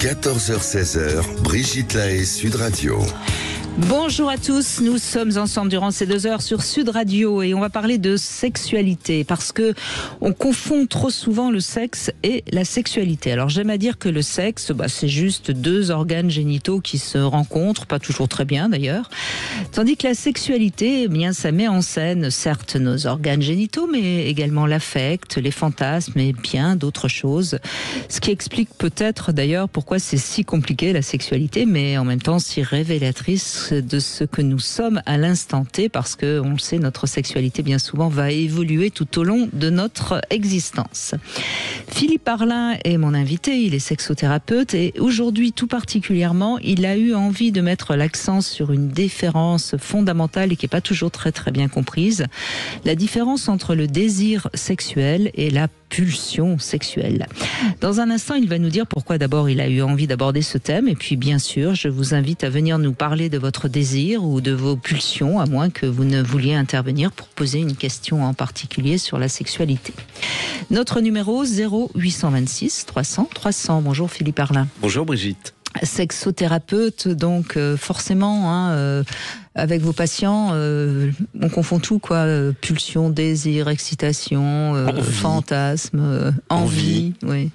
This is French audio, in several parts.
14h-16h, Brigitte Lahaie, Sud Radio. Bonjour à tous, nous sommes ensemble durant ces 2 heures sur Sud Radio et on va parler de sexualité parce que on confond trop souvent le sexe et la sexualité. Alors j'aime à dire que le sexe, c'est juste 2 organes génitaux qui se rencontrent, pas toujours très bien d'ailleurs, tandis que la sexualité, ça met en scène certes nos organes génitaux mais également l'affect, les fantasmes et bien d'autres choses. Ce qui explique peut-être d'ailleurs pourquoi c'est si compliqué la sexualité mais en même temps si révélatrice de ce que nous sommes à l'instant T, parce que on le sait, notre sexualité bien souvent va évoluer tout au long de notre existence. Philippe Arlin est mon invité, il est sexothérapeute et aujourd'hui tout particulièrement, il a eu envie de mettre l'accent sur une différence fondamentale et qui n'est pas toujours très bien comprise, la différence entre le désir sexuel et la pulsion sexuelle. Dans un instant, il va nous dire pourquoi d'abord il a eu envie d'aborder ce thème et puis bien sûr, je vous invite à venir nous parler de votre désir ou de vos pulsions, à moins que vous ne vouliez intervenir pour poser une question en particulier sur la sexualité. Notre numéro 0826 300 300. Bonjour Philippe Arlin. Bonjour Brigitte. Sexothérapeute, donc forcément, avec vos patients, on confond tout, pulsion, désir, excitation, fantasme, envie. Oui.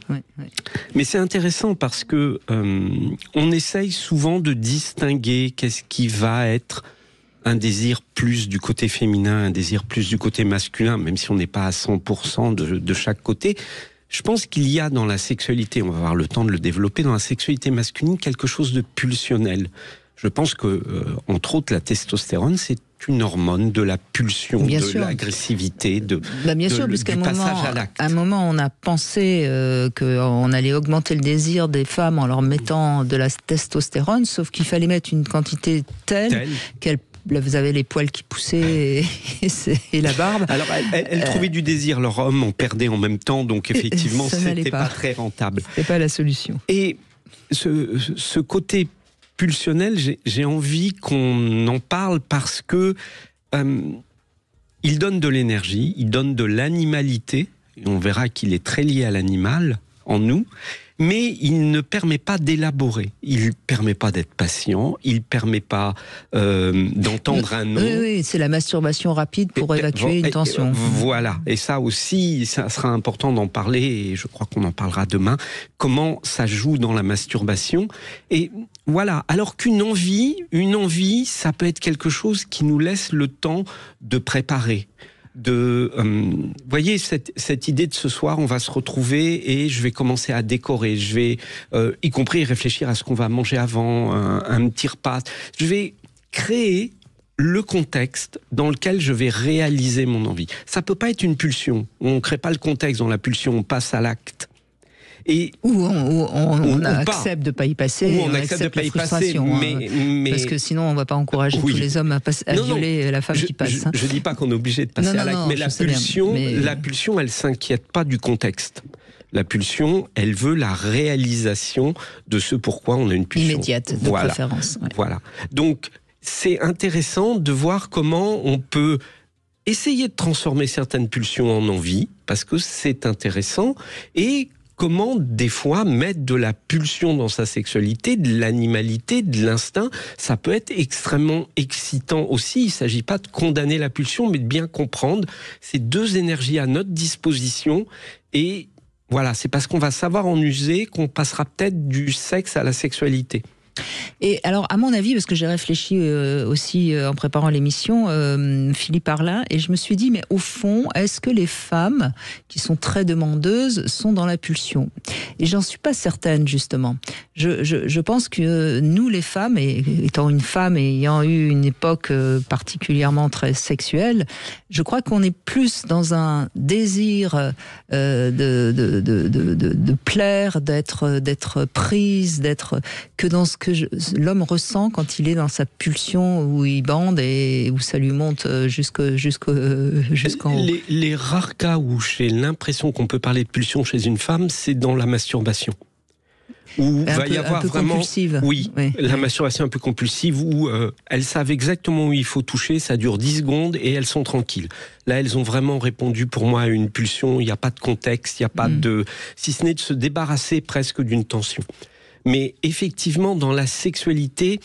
Mais c'est intéressant parce que on essaye souvent de distinguer qu'est-ce qui va être un désir plus du côté féminin, un désir plus du côté masculin, même si on n'est pas à 100% de chaque côté. Je pense qu'il y a dans la sexualité, on va avoir le temps de le développer, dans la sexualité masculine, quelque chose de pulsionnel. Je pense que, entre autres, la testostérone, c'est une hormone de la pulsion, bien de sûr. L'agressivité, du passage à l'acte. À un moment, on a pensé qu'on allait augmenter le désir des femmes en leur mettant de la testostérone, sauf qu'il fallait mettre une quantité telle qu'elle... Là, vous avez les poils qui poussaient et la barbe. Alors, elle trouvait du désir. Leur homme en perdait en même temps, donc effectivement, c'était pas très rentable. C'était pas la solution. Et ce côté pulsionnel, j'ai envie qu'on en parle parce que il donne de l'énergie, il donne de l'animalité. Et on verra qu'il est très lié à l'animal en nous. Mais il ne permet pas d'élaborer, il ne permet pas d'être patient, il ne permet pas d'entendre un non. Oui, c'est la masturbation rapide pour évacuer une tension. Voilà, et ça aussi, ça sera important d'en parler, et je crois qu'on en parlera demain, comment ça joue dans la masturbation. Et voilà, alors qu'une envie, ça peut être quelque chose qui nous laisse le temps de préparer. Voyez cette idée de ce soir, on va se retrouver et je vais commencer à décorer, je vais y compris réfléchir à ce qu'on va manger avant, un petit repas, je vais créer le contexte dans lequel je vais réaliser mon envie. Ça peut pas être une pulsion, on crée pas le contexte dans la pulsion, on passe à l'acte. Ou on accepte de ne pas y passer, ou on accepte de ne pas y passer, mais parce que sinon on ne va pas encourager tous les hommes à violer la femme qui passe. Je ne dis pas qu'on est obligé de passer à l'acte, mais la pulsion, elle ne s'inquiète pas du contexte. La pulsion, elle veut la réalisation de ce pourquoi on a une pulsion. Immédiate, de préférence. Ouais. Voilà. Donc, c'est intéressant de voir comment on peut essayer de transformer certaines pulsions en envie, parce que c'est intéressant, et comment, des fois, mettre de la pulsion dans sa sexualité, de l'animalité, de l'instinct, ça peut être extrêmement excitant aussi. Il ne s'agit pas de condamner la pulsion, mais de bien comprendre ces 2 énergies à notre disposition. Et voilà, c'est parce qu'on va savoir en user qu'on passera peut-être du sexe à la sexualité. Et alors, à mon avis, parce que j'ai réfléchi aussi en préparant l'émission, Philippe Arlin, et je me suis dit, mais au fond, est-ce que les femmes qui sont très demandeuses sont dans la pulsion ? Et j'en suis pas certaine, justement. Je pense que nous, les femmes, et étant une femme et ayant eu une époque particulièrement très sexuelle, je crois qu'on est plus dans un désir de plaire, d'être prise, que dans ce que l'homme ressent quand il est dans sa pulsion où il bande et où ça lui monte jusqu'en haut. Les rares cas où j'ai l'impression qu'on peut parler de pulsion chez une femme, c'est dans la masturbation. Où va y avoir vraiment compulsive. Oui, la masturbation un peu compulsive où elles savent exactement où il faut toucher, ça dure 10 secondes et elles sont tranquilles. Là, elles ont vraiment répondu pour moi à une pulsion, il n'y a pas de contexte, il n'y a pas de... si ce n'est de se débarrasser presque d'une tension. Mais effectivement, dans la sexualité,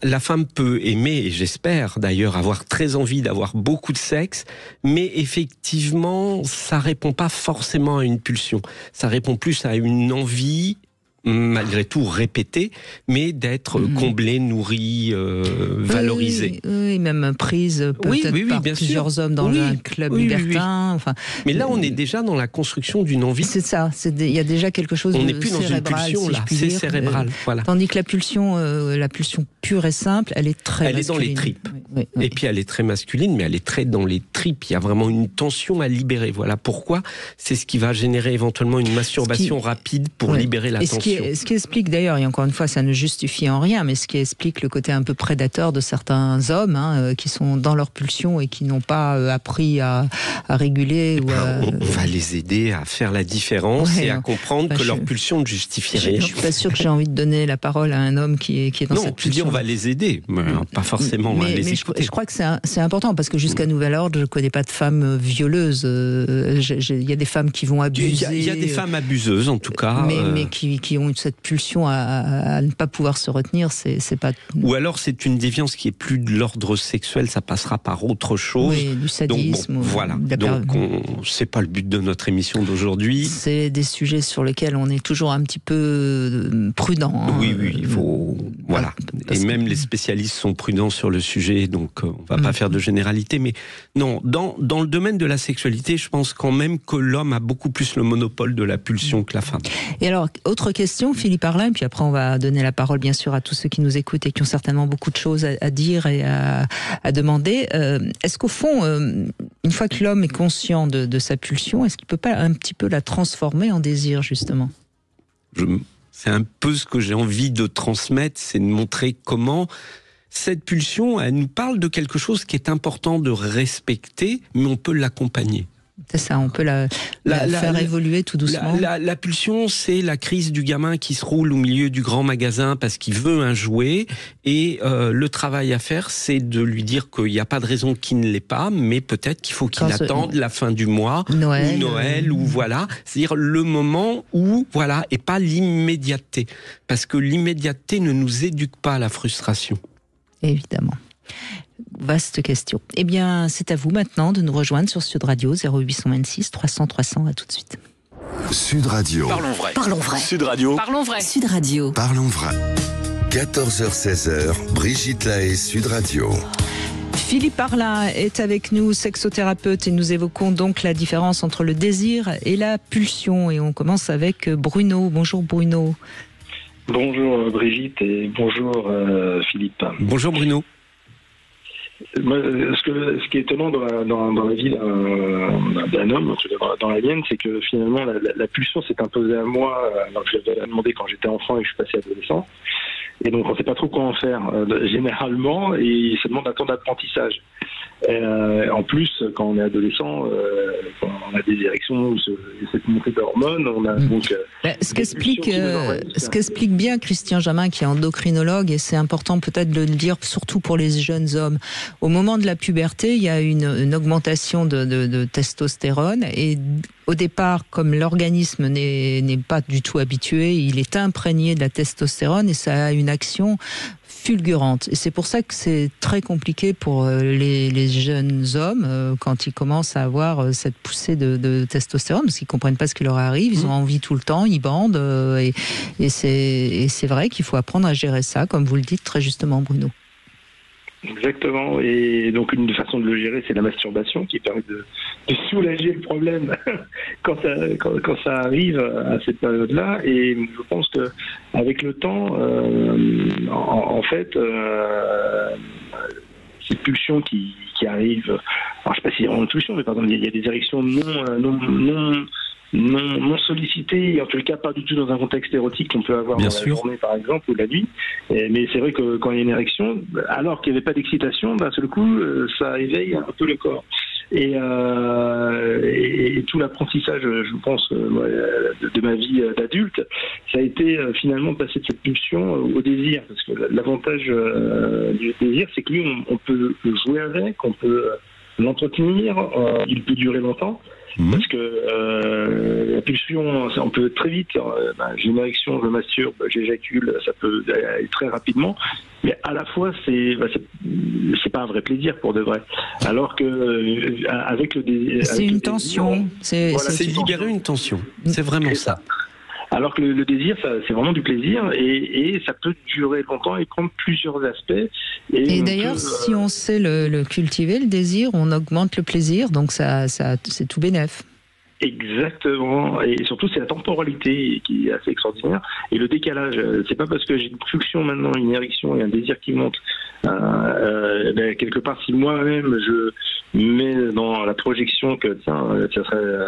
la femme peut aimer, et j'espère d'ailleurs avoir très envie d'avoir beaucoup de sexe, mais effectivement, ça répond pas forcément à une pulsion. Ça répond plus à une envie, malgré tout répétée, mais d'être comblée, nourrie, valorisée. Oui, même prise peut-être par bien plusieurs sûr. hommes dans un club libertin. Enfin, mais là, on est déjà dans la construction d'une envie. C'est ça, il y a déjà quelque chose de cérébral. On n'est plus dans une pulsion, si là, c'est cérébral. Voilà. Tandis que la pulsion pure et simple, elle est très masculine. Elle est dans les tripes. Oui. Et puis elle est très masculine, mais elle est très dans les tripes. Il y a vraiment une tension à libérer. Voilà pourquoi c'est ce qui va générer éventuellement une masturbation rapide pour libérer la tension. Ce qui explique d'ailleurs, et encore une fois, ça ne justifie en rien, mais ce qui explique le côté un peu prédateur de certains hommes qui sont dans leur pulsion et qui n'ont pas appris à réguler. On va les aider à faire la différence et à comprendre que leur pulsion ne justifie rien. Je suis pas sûr que j'ai envie de donner la parole à un homme qui est dans cette pulsion. Non, on va les aider, mais pas forcément les écouter. Je crois que c'est important parce que jusqu'à nouvel ordre, je ne connais pas de femmes violeuses. Il y a des femmes qui vont abuser. Il y a des femmes abuseuses en tout cas. Mais qui ont cette pulsion à ne pas pouvoir se retenir, c'est pas. Ou alors c'est une déviance qui est plus de l'ordre sexuel, ça passera par autre chose. Oui, du sadisme. Donc, voilà. Donc c'est pas le but de notre émission d'aujourd'hui. C'est des sujets sur lesquels on est toujours un petit peu prudent. Oui, il faut. Voilà. Et même les spécialistes sont prudents sur le sujet, donc on va pas faire de généralité. Mais non, dans le domaine de la sexualité, je pense quand même que l'homme a beaucoup plus le monopole de la pulsion que la femme. Et alors, autre question, Philippe Arlin, puis après on va donner la parole bien sûr à tous ceux qui nous écoutent et qui ont certainement beaucoup de choses à dire et à demander. Est-ce qu'au fond, une fois que l'homme est conscient de sa pulsion, est-ce qu'il peut pas un petit peu la transformer en désir, justement ? C'est un peu ce que j'ai envie de transmettre, c'est de montrer comment cette pulsion, elle nous parle de quelque chose qui est important de respecter, mais on peut l'accompagner. C'est ça, on peut la faire évoluer tout doucement. La pulsion, c'est la crise du gamin qui se roule au milieu du grand magasin parce qu'il veut un jouet. Et le travail à faire, c'est de lui dire qu'il n'y a pas de raison qu'il ne l'ait pas, mais peut-être qu'il faut qu'il attende la fin du mois, Noël, ou voilà. C'est-à-dire le moment où, voilà, et pas l'immédiateté. Parce que l'immédiateté ne nous éduque pas à la frustration. Évidemment. Vaste question. Eh bien, c'est à vous maintenant de nous rejoindre sur Sud Radio 0826 300 300. À tout de suite. Sud Radio. Parlons vrai. Parlons vrai. Sud Radio. Parlons vrai. Sud Radio. Parlons vrai. 14h-16h, Brigitte Lahaie, Sud Radio. Philippe Arlin est avec nous, sexothérapeute, et nous évoquons donc la différence entre le désir et la pulsion. Et on commence avec Bruno. Bonjour Bruno. Bonjour Brigitte et bonjour Philippe. Bonjour Bruno. Ce qui est étonnant dans la vie d'un homme, dans la mienne, c'est que finalement la pulsion s'est imposée à moi alors que je l'avais demandé quand j'étais enfant et que je suis passé adolescent. Et donc on ne sait pas trop quoi en faire généralement, et ça demande un temps d'apprentissage. En plus, quand on est adolescent, quand on a des érections, cette montée d'hormones, on a donc... ce qu'explique bien Christian Jamin, qui est endocrinologue, et c'est important peut-être de le dire, surtout pour les jeunes hommes. Au moment de la puberté, il y a une augmentation de testostérone, et au départ, comme l'organisme n'est pas du tout habitué, il est imprégné de la testostérone, et ça a une action fulgurante. Et c'est pour ça que c'est très compliqué pour les jeunes hommes quand ils commencent à avoir cette poussée de testostérone, parce qu'ils ne comprennent pas ce qui leur arrive, ils ont envie tout le temps, ils bandent, et c'est vrai qu'il faut apprendre à gérer ça, comme vous le dites très justement Bruno. Exactement, et donc une façon de le gérer, c'est la masturbation qui permet de soulager le problème quand ça arrive à cette période-là. Et je pense que avec le temps, en fait, ces pulsions qui arrivent, alors je ne sais pas s'il y a une pulsion, mais par exemple il y a des érections non sollicité, et en tout cas pas du tout dans un contexte érotique qu'on peut avoir dans la journée par exemple ou la nuit. Mais c'est vrai que quand il y a une érection, alors qu'il n'y avait pas d'excitation, d'un seul coup ça éveille un peu le corps. Et tout l'apprentissage, je pense, de ma vie d'adulte, ça a été finalement de passer de cette pulsion au désir, parce que l'avantage du désir, c'est que lui, on peut jouer avec, on peut l'entretenir, il peut durer longtemps. parce que la pulsion, on peut très vite, j'ai une érection, je masturbe, j'éjacule, ça peut aller très rapidement, mais à la fois c'est pas un vrai plaisir pour de vrai. Alors que avec le désir, c'est une tension, c'est libérer une tension, c'est vraiment ça. Alors que le désir, c'est vraiment du plaisir et ça peut durer longtemps et prendre plusieurs aspects. Et d'ailleurs, si on sait le cultiver, le désir, on augmente le plaisir, donc ça c'est tout bénef. Exactement, et surtout c'est la temporalité qui est assez extraordinaire et le décalage. C'est pas parce que j'ai une pulsion maintenant, une érection et un désir qui monte. Quelque part, si moi-même je mets dans la projection que tiens, ça serait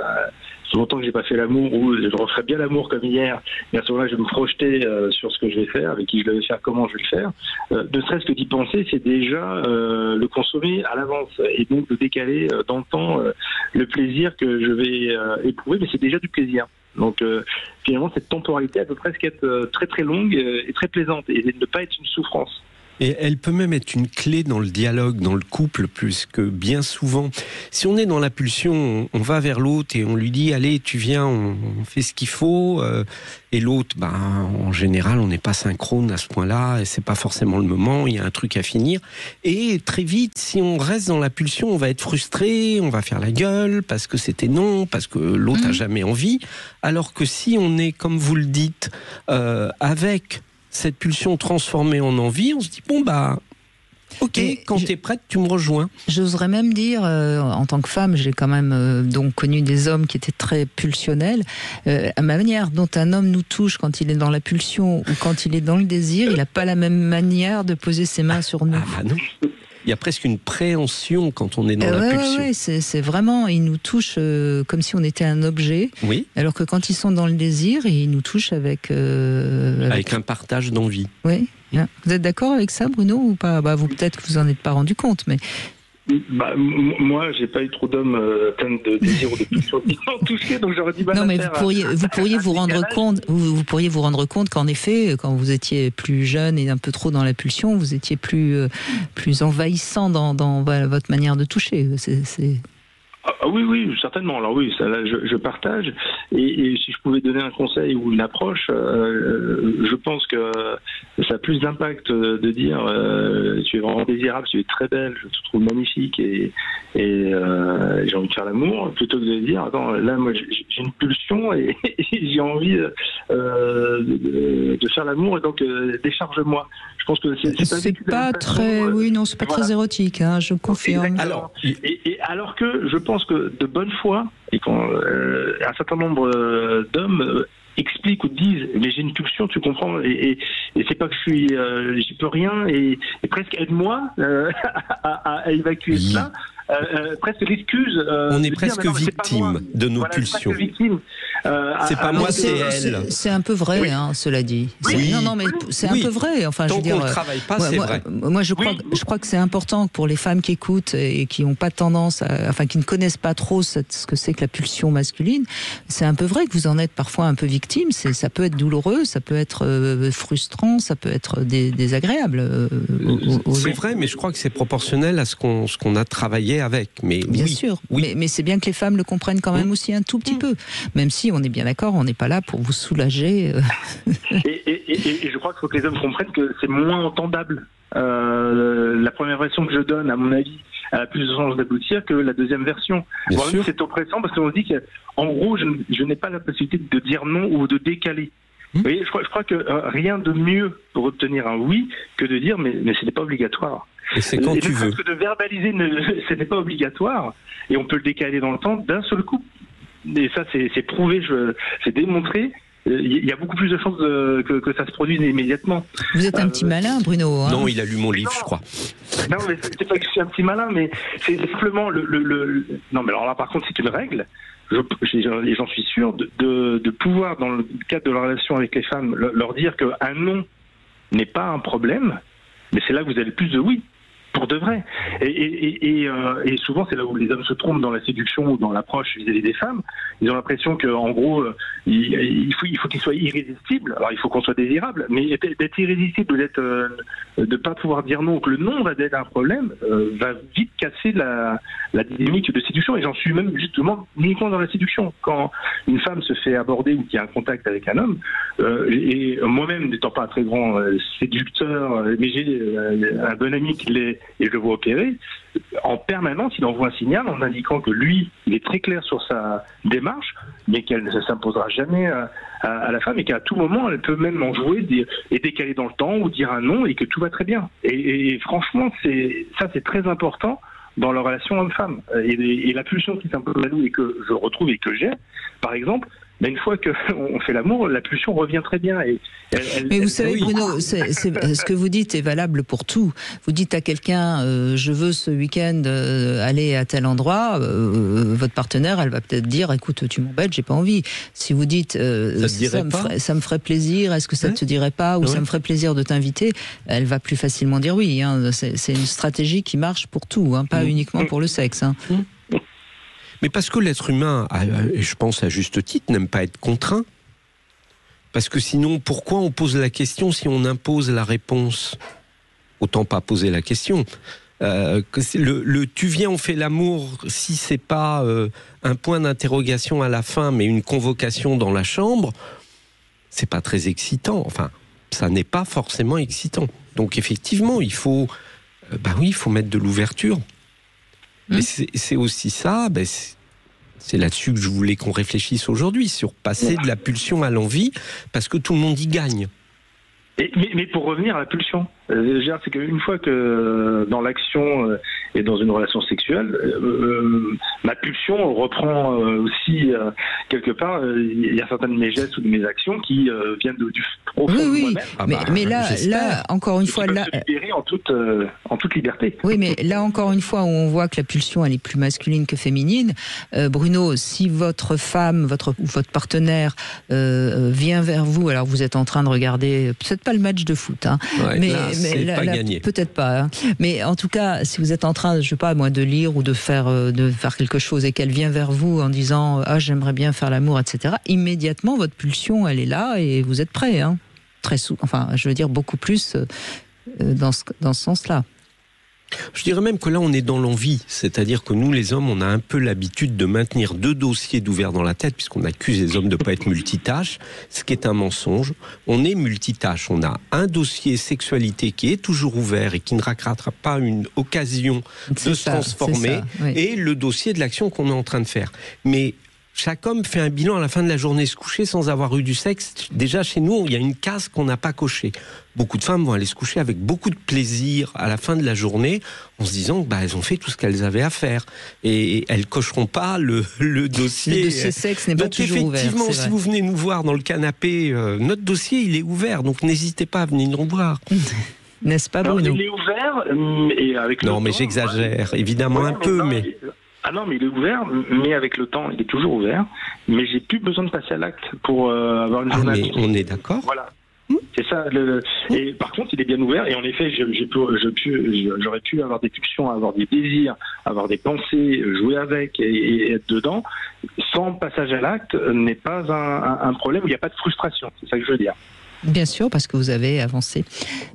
longtemps que j'ai pas fait l'amour ou je referais bien l'amour comme hier, et à ce moment-là je vais me projeter sur ce que je vais faire, avec qui je vais faire, comment je vais le faire. Ne serait-ce que d'y penser, c'est déjà le consommer à l'avance et donc de décaler dans le temps le plaisir que je vais éprouver, mais c'est déjà du plaisir. Donc finalement cette temporalité elle peut presque être très très longue et très plaisante et ne pas être une souffrance. Et elle peut même être une clé dans le dialogue, dans le couple, puisque bien souvent, si on est dans la pulsion, on va vers l'autre et on lui dit « Allez, tu viens, on fait ce qu'il faut ». Et l'autre, en général, on n'est pas synchrone à ce point-là, et c'est pas forcément le moment, il y a un truc à finir. Et très vite, si on reste dans la pulsion, on va être frustré, on va faire la gueule, parce que c'était non, parce que l'autre n'a jamais envie. Alors que si on est, comme vous le dites, avec cette pulsion transformée en envie, on se dit ok, quand tu es prête, tu me rejoins. J'oserais même dire, en tant que femme, j'ai quand même donc connu des hommes qui étaient très pulsionnels. À ma manière dont un homme nous touche quand il est dans la pulsion ou quand il est dans le désir, il n'a pas la même manière de poser ses mains sur nous. Non. Il y a presque une préhension quand on est dans la pulsion. Oui, c'est vraiment, ils nous touchent comme si on était un objet. Oui. Alors que quand ils sont dans le désir, ils nous touchent avec un partage d'envie. Oui. Vous êtes d'accord avec ça, Bruno, ou pas? Vous peut-être que vous en êtes pas rendu compte, mais. Moi, j'ai pas eu trop d'hommes atteints de désir ou de pulsion qui m'ont touché, donc j'aurais dit non, mais vous pourriez vous rendre compte. Vous pourriez vous rendre compte qu'en effet, quand vous étiez plus jeune et un peu trop dans la pulsion, vous étiez plus envahissant dans votre manière de toucher. Oui, certainement. Alors oui, ça, là, je partage. Et si je pouvais donner un conseil ou une approche, je pense que ça a plus d'impact de dire tu es vraiment désirable, tu es très belle, je te trouve magnifique et j'ai envie de faire l'amour, plutôt que de dire attends, là moi j'ai une pulsion et j'ai envie de faire l'amour et donc décharge-moi. Je pense que c'est pas très, c'est pas très érotique, hein, je confirme. Alors que je pense que de bonne foi, et quand un certain nombre d'hommes expliquent ou disent mais j'ai une pulsion, tu comprends, et c'est pas que j'y peux rien et presque aide-moi à évacuer cela. Presque l'excuse. On est presque victime de nos pulsions. C'est pas moi, c'est elle. C'est un peu vrai, cela dit. Oui. Non, mais c'est un peu vrai. Enfin, tant je veux dire, qu'on ne travaille pas, c'est vrai. Moi, je crois que c'est important pour les femmes qui écoutent et qui n'ont pas tendance, qui ne connaissent pas trop ce que c'est que la pulsion masculine. C'est un peu vrai que vous en êtes parfois un peu victime. Ça peut être douloureux, ça peut être frustrant, ça peut être désagréable. C'est vrai, mais je crois que c'est proportionnel à ce qu'on a travaillé avec. Mais bien sûr, mais c'est bien que les femmes le comprennent quand même aussi un tout petit peu, même si on est bien d'accord, on n'est pas là pour vous soulager. Et je crois qu'il faut que les hommes comprennent que c'est moins entendable. La première version que je donne, à mon avis, a plus de chances d'aboutir que la deuxième version. C'est oppressant parce qu'on se dit qu'en gros, je n'ai pas la possibilité de dire non ou de décaler. Vous voyez, je crois que rien de mieux pour obtenir un oui que de dire mais ce n'est pas obligatoire. Et c'est quand tu veux. Que de verbaliser ce n'est pas obligatoire et on peut le décaler dans le temps d'un seul coup. Et ça, c'est prouvé, c'est démontré. Il y a beaucoup plus de chances que ça se produise immédiatement. Vous êtes un petit malin, Bruno. Non, il a lu mon livre, je crois. Non, mais c'est pas que je suis un petit malin, mais c'est simplement Non, mais alors là, par contre, c'est une règle. Et j'en suis sûr, de pouvoir, dans le cadre de la relation avec les femmes, leur dire qu'un non n'est pas un problème, mais c'est là que vous avez le plus de oui. pour de vrai. Et souvent, c'est là où les hommes se trompent dans la séduction ou dans l'approche vis-à-vis des femmes. Ils ont l'impression qu'en gros, il faut qu'ils soient irrésistibles. Alors, il faut qu'on soit désirable, mais d'être irrésistible ou de pas pouvoir dire non, que le non va être un problème, va vite casser la dynamique de séduction. Et j'en suis même justement uniquement dans la séduction. Quand une femme se fait aborder ou qu'il y a un contact avec un homme, et moi-même n'étant pas un très grand séducteur, mais j'ai un bon ami qui l'est et je le vois opérer, en permanence il envoie un signal en indiquant que lui il est très clair sur sa démarche, mais qu'elle ne s'imposera jamais à la femme et qu'à tout moment elle peut même en jouer et décaler dans le temps ou dire un non et que tout va très bien. Et franchement c'est très important dans la relation homme-femme. Et la pulsion qui s'impose à nous et que je retrouve et que j'ai, par exemple, mais une fois qu'on fait l'amour, la pulsion revient très bien. Mais vous savez, Bruno, ce que vous dites est valable pour tout. Vous dites à quelqu'un, je veux ce week-end aller à tel endroit, votre partenaire, elle va peut-être dire, écoute, tu m'embêtes, j'ai pas envie. Si vous dites, ça me ferait plaisir, est-ce que ça ne te dirait pas, ou ça me ferait plaisir de t'inviter, elle va plus facilement dire oui. Hein. C'est une stratégie qui marche pour tout, hein, pas uniquement pour le sexe. Hein. Mais parce que l'être humain, et je pense à juste titre, n'aime pas être contraint. Parce que sinon, pourquoi on pose la question si on impose la réponse? Autant pas poser la question. Tu viens, on fait l'amour, si c'est pas un point d'interrogation à la fin, mais une convocation dans la chambre, c'est pas très excitant. Enfin, ça n'est pas forcément excitant. Donc effectivement, il faut mettre de l'ouverture. Mais c'est aussi ça, c'est là-dessus que je voulais qu'on réfléchisse aujourd'hui, sur passer de la pulsion à l'envie, parce que tout le monde y gagne. Mais pour revenir à la pulsion, c'est qu'une fois que dans l'action et dans une relation sexuelle, ma pulsion reprend aussi quelque part, il y a certains de mes gestes ou de mes actions qui viennent du profond de moi-même. Mais là, encore une fois, là, se libérer en toute liberté. Oui, mais là encore une fois, où on voit que la pulsion elle est plus masculine que féminine. Bruno, si votre femme, votre partenaire vient vers vous, alors vous êtes en train de regarder, peut-être pas le match de foot, hein, mais pas gagné. Peut-être pas. Hein. Mais en tout cas, si vous êtes en train, je sais pas moi, de lire ou de faire quelque chose et qu'elle vient vers vous en disant j'aimerais bien faire l'amour, etc. Immédiatement, votre pulsion, elle est là et vous êtes prêt. Hein. Je veux dire beaucoup plus dans ce sens-là. Je dirais même que là, on est dans l'envie. C'est-à-dire que nous, les hommes, on a un peu l'habitude de maintenir 2 dossiers d'ouverts dans la tête, puisqu'on accuse les hommes de ne pas être multitâches, ce qui est un mensonge. On est multitâche. On a un dossier sexualité qui est toujours ouvert et qui ne rattrapera pas une occasion de se transformer, et le dossier de l'action qu'on est en train de faire. Mais chaque homme fait un bilan à la fin de la journée, se coucher sans avoir eu du sexe. Déjà, chez nous, il y a une case qu'on n'a pas cochée. Beaucoup de femmes vont aller se coucher avec beaucoup de plaisir à la fin de la journée, en se disant que elles ont fait tout ce qu'elles avaient à faire. Et elles cocheront pas le dossier. Le dossier sexe n'est pas toujours ouvert. Effectivement, si vous venez nous voir dans le canapé, notre dossier, il est ouvert. Donc n'hésitez pas à venir nous voir. N'est-ce pas, Bruno? Il est ouvert, et avec non, mais j'exagère, évidemment un peu, mais... Ah non, mais il est ouvert, mais avec le temps, il est toujours ouvert. Mais j'ai plus besoin de passer à l'acte pour avoir une journée. Mais on est d'accord. Voilà. C'est ça. Et par contre, il est bien ouvert. Et en effet, j'aurais pu avoir des pulsions, avoir des désirs, avoir des pensées, jouer avec et être dedans. Sans passage à l'acte n'est pas un problème où il n'y a pas de frustration. C'est ça que je veux dire. Bien sûr, parce que vous avez avancé.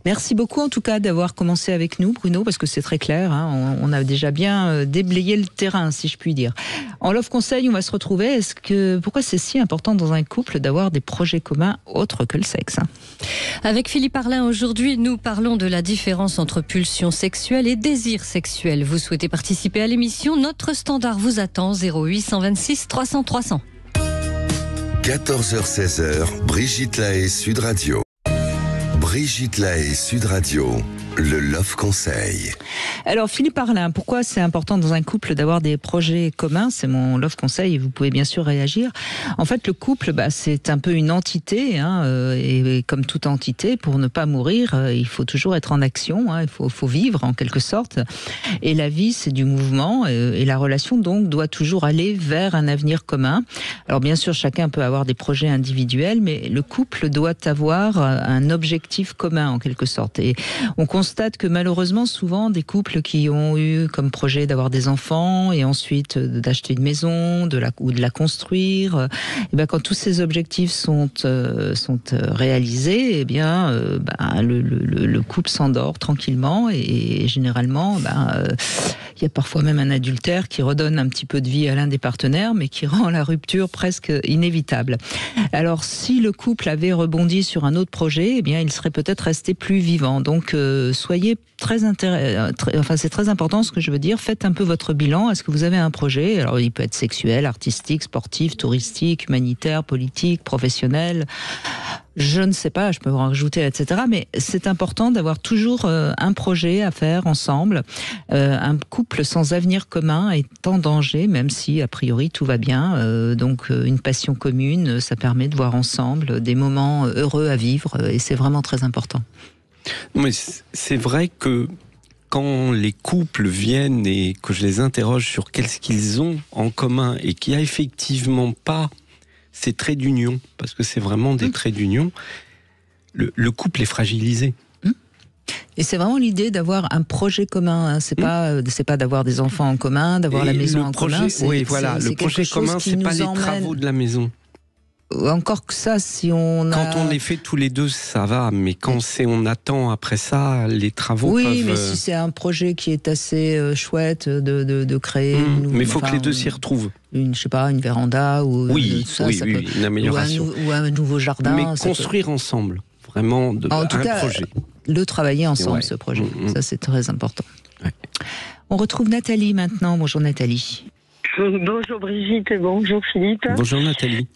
Merci beaucoup en tout cas d'avoir commencé avec nous, Bruno, parce que c'est très clair. Hein, on a déjà bien déblayé le terrain, si je puis dire. En Love Conseil, on va se retrouver. Pourquoi c'est si important dans un couple d'avoir des projets communs autres que le sexe? Avec Philippe Arlin, aujourd'hui, nous parlons de la différence entre pulsion sexuelle et désir sexuel. Vous souhaitez participer à l'émission? Notre standard vous attend, 0826 300 300. 14h-16h, Brigitte Lahaie, Sud Radio. Brigitte Lahaie, Sud Radio. Le Love Conseil. Alors Philippe Arlin, pourquoi c'est important dans un couple d'avoir des projets communs? C'est mon Love Conseil et vous pouvez bien sûr réagir. En fait, le couple, c'est un peu une entité, et comme toute entité, pour ne pas mourir, il faut toujours être en action, il faut vivre en quelque sorte. Et la vie, c'est du mouvement, et la relation donc doit toujours aller vers un avenir commun. Alors bien sûr, chacun peut avoir des projets individuels, mais le couple doit avoir un objectif objectif commun en quelque sorte. Et on constate que malheureusement, souvent, des couples qui ont eu comme projet d'avoir des enfants et ensuite d'acheter une maison, ou de la construire, et bien quand tous ces objectifs sont réalisés, et bien le couple s'endort tranquillement et généralement, il y a parfois même un adultère qui redonne un petit peu de vie à l'un des partenaires, mais qui rend la rupture presque inévitable. Alors, si le couple avait rebondi sur un autre projet, eh bien, il serait peut-être resté plus vivant. Donc, soyez c'est très important ce que je veux dire. Faites un peu votre bilan. Est-ce que vous avez un projet? Alors, il peut être sexuel, artistique, sportif, touristique, humanitaire, politique, professionnel. Je ne sais pas, je peux en rajouter, etc. Mais c'est important d'avoir toujours un projet à faire ensemble. Un couple sans avenir commun est en danger, même si, a priori, tout va bien. Donc, une passion commune, ça permet de voir ensemble des moments heureux à vivre. Et c'est vraiment très important. Non, mais c'est vrai que quand les couples viennent et que je les interroge sur qu'est-ce qu'ils ont en commun et qu'il n'y a effectivement pas ces traits d'union, parce que c'est vraiment des traits d'union, le couple est fragilisé. Et c'est vraiment l'idée d'avoir un projet commun. C'est pas d'avoir des enfants en commun, d'avoir la maison en commun. Oui, voilà. Le projet commun, c'est pas les travaux de la maison. Encore que ça, si on a... Quand on les fait tous les deux, ça va, mais quand on attend après ça, les travaux peuvent... Oui, mais si c'est un projet qui est assez chouette de créer... mais il faut que les deux s'y retrouvent. Une véranda ou une amélioration. Ou un nouveau jardin. Mais construire ensemble, vraiment, en tout cas, projet. Le travailler ensemble, ce projet. Ça, c'est très important. Ouais. On retrouve Nathalie maintenant. Bonjour Nathalie. Bonjour Brigitte et bonjour Philippe. Bonjour Nathalie.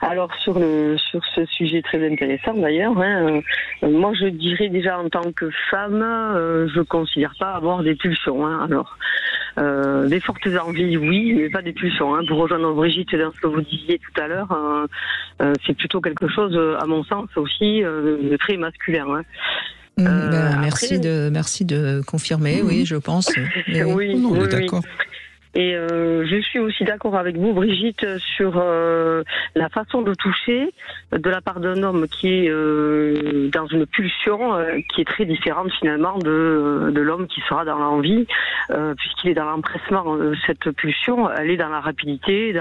Alors sur ce sujet très intéressant d'ailleurs, moi je dirais déjà en tant que femme, je considère pas avoir des pulsions. Alors des fortes envies, oui, mais pas des pulsions. Pour rejoindre Brigitte dans ce que vous disiez tout à l'heure, c'est plutôt quelque chose, à mon sens aussi, de très masculin. Merci de confirmer. Oui, je pense. Oui, on est d'accord. Et je suis aussi d'accord avec vous, Brigitte, sur la façon de toucher de la part d'un homme qui est dans une pulsion qui est très différente finalement de l'homme qui sera dans l'envie, puisqu'il est dans l'empressement. Cette pulsion, elle est dans la rapidité,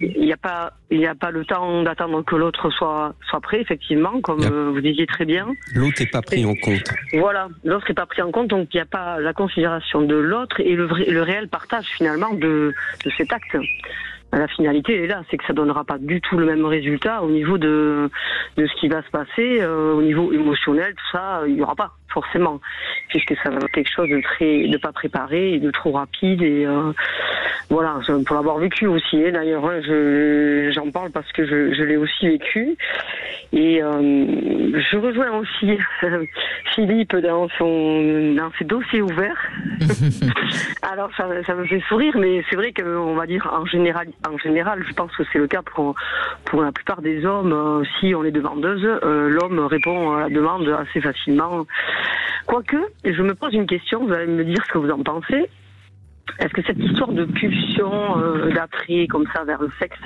il n'y a pas le temps d'attendre que l'autre soit prêt, effectivement, comme vous disiez très bien. L'autre n'est pas pris en compte. Voilà, l'autre n'est pas pris en compte, donc il n'y a pas la considération de l'autre et le réel partage finalement de cet acte. La finalité est là, c'est que ça donnera pas du tout le même résultat au niveau de ce qui va se passer, au niveau émotionnel, tout ça, il n'y aura pas forcément, puisque ça va être quelque chose de pas préparé et de trop rapide et voilà, pour l'avoir vécu aussi. D'ailleurs, j'en parle parce que je l'ai aussi vécu et je rejoins aussi Philippe dans ses dossiers ouverts. Alors ça me fait sourire, mais c'est vrai qu'on va dire en général, je pense que c'est le cas pour la plupart des hommes. Si on est demandeuse, l'homme répond à la demande assez facilement. Quoique, je me pose une question, vous allez me dire ce que vous en pensez. Est-ce que cette histoire de pulsion, d'attrait comme ça vers le sexe,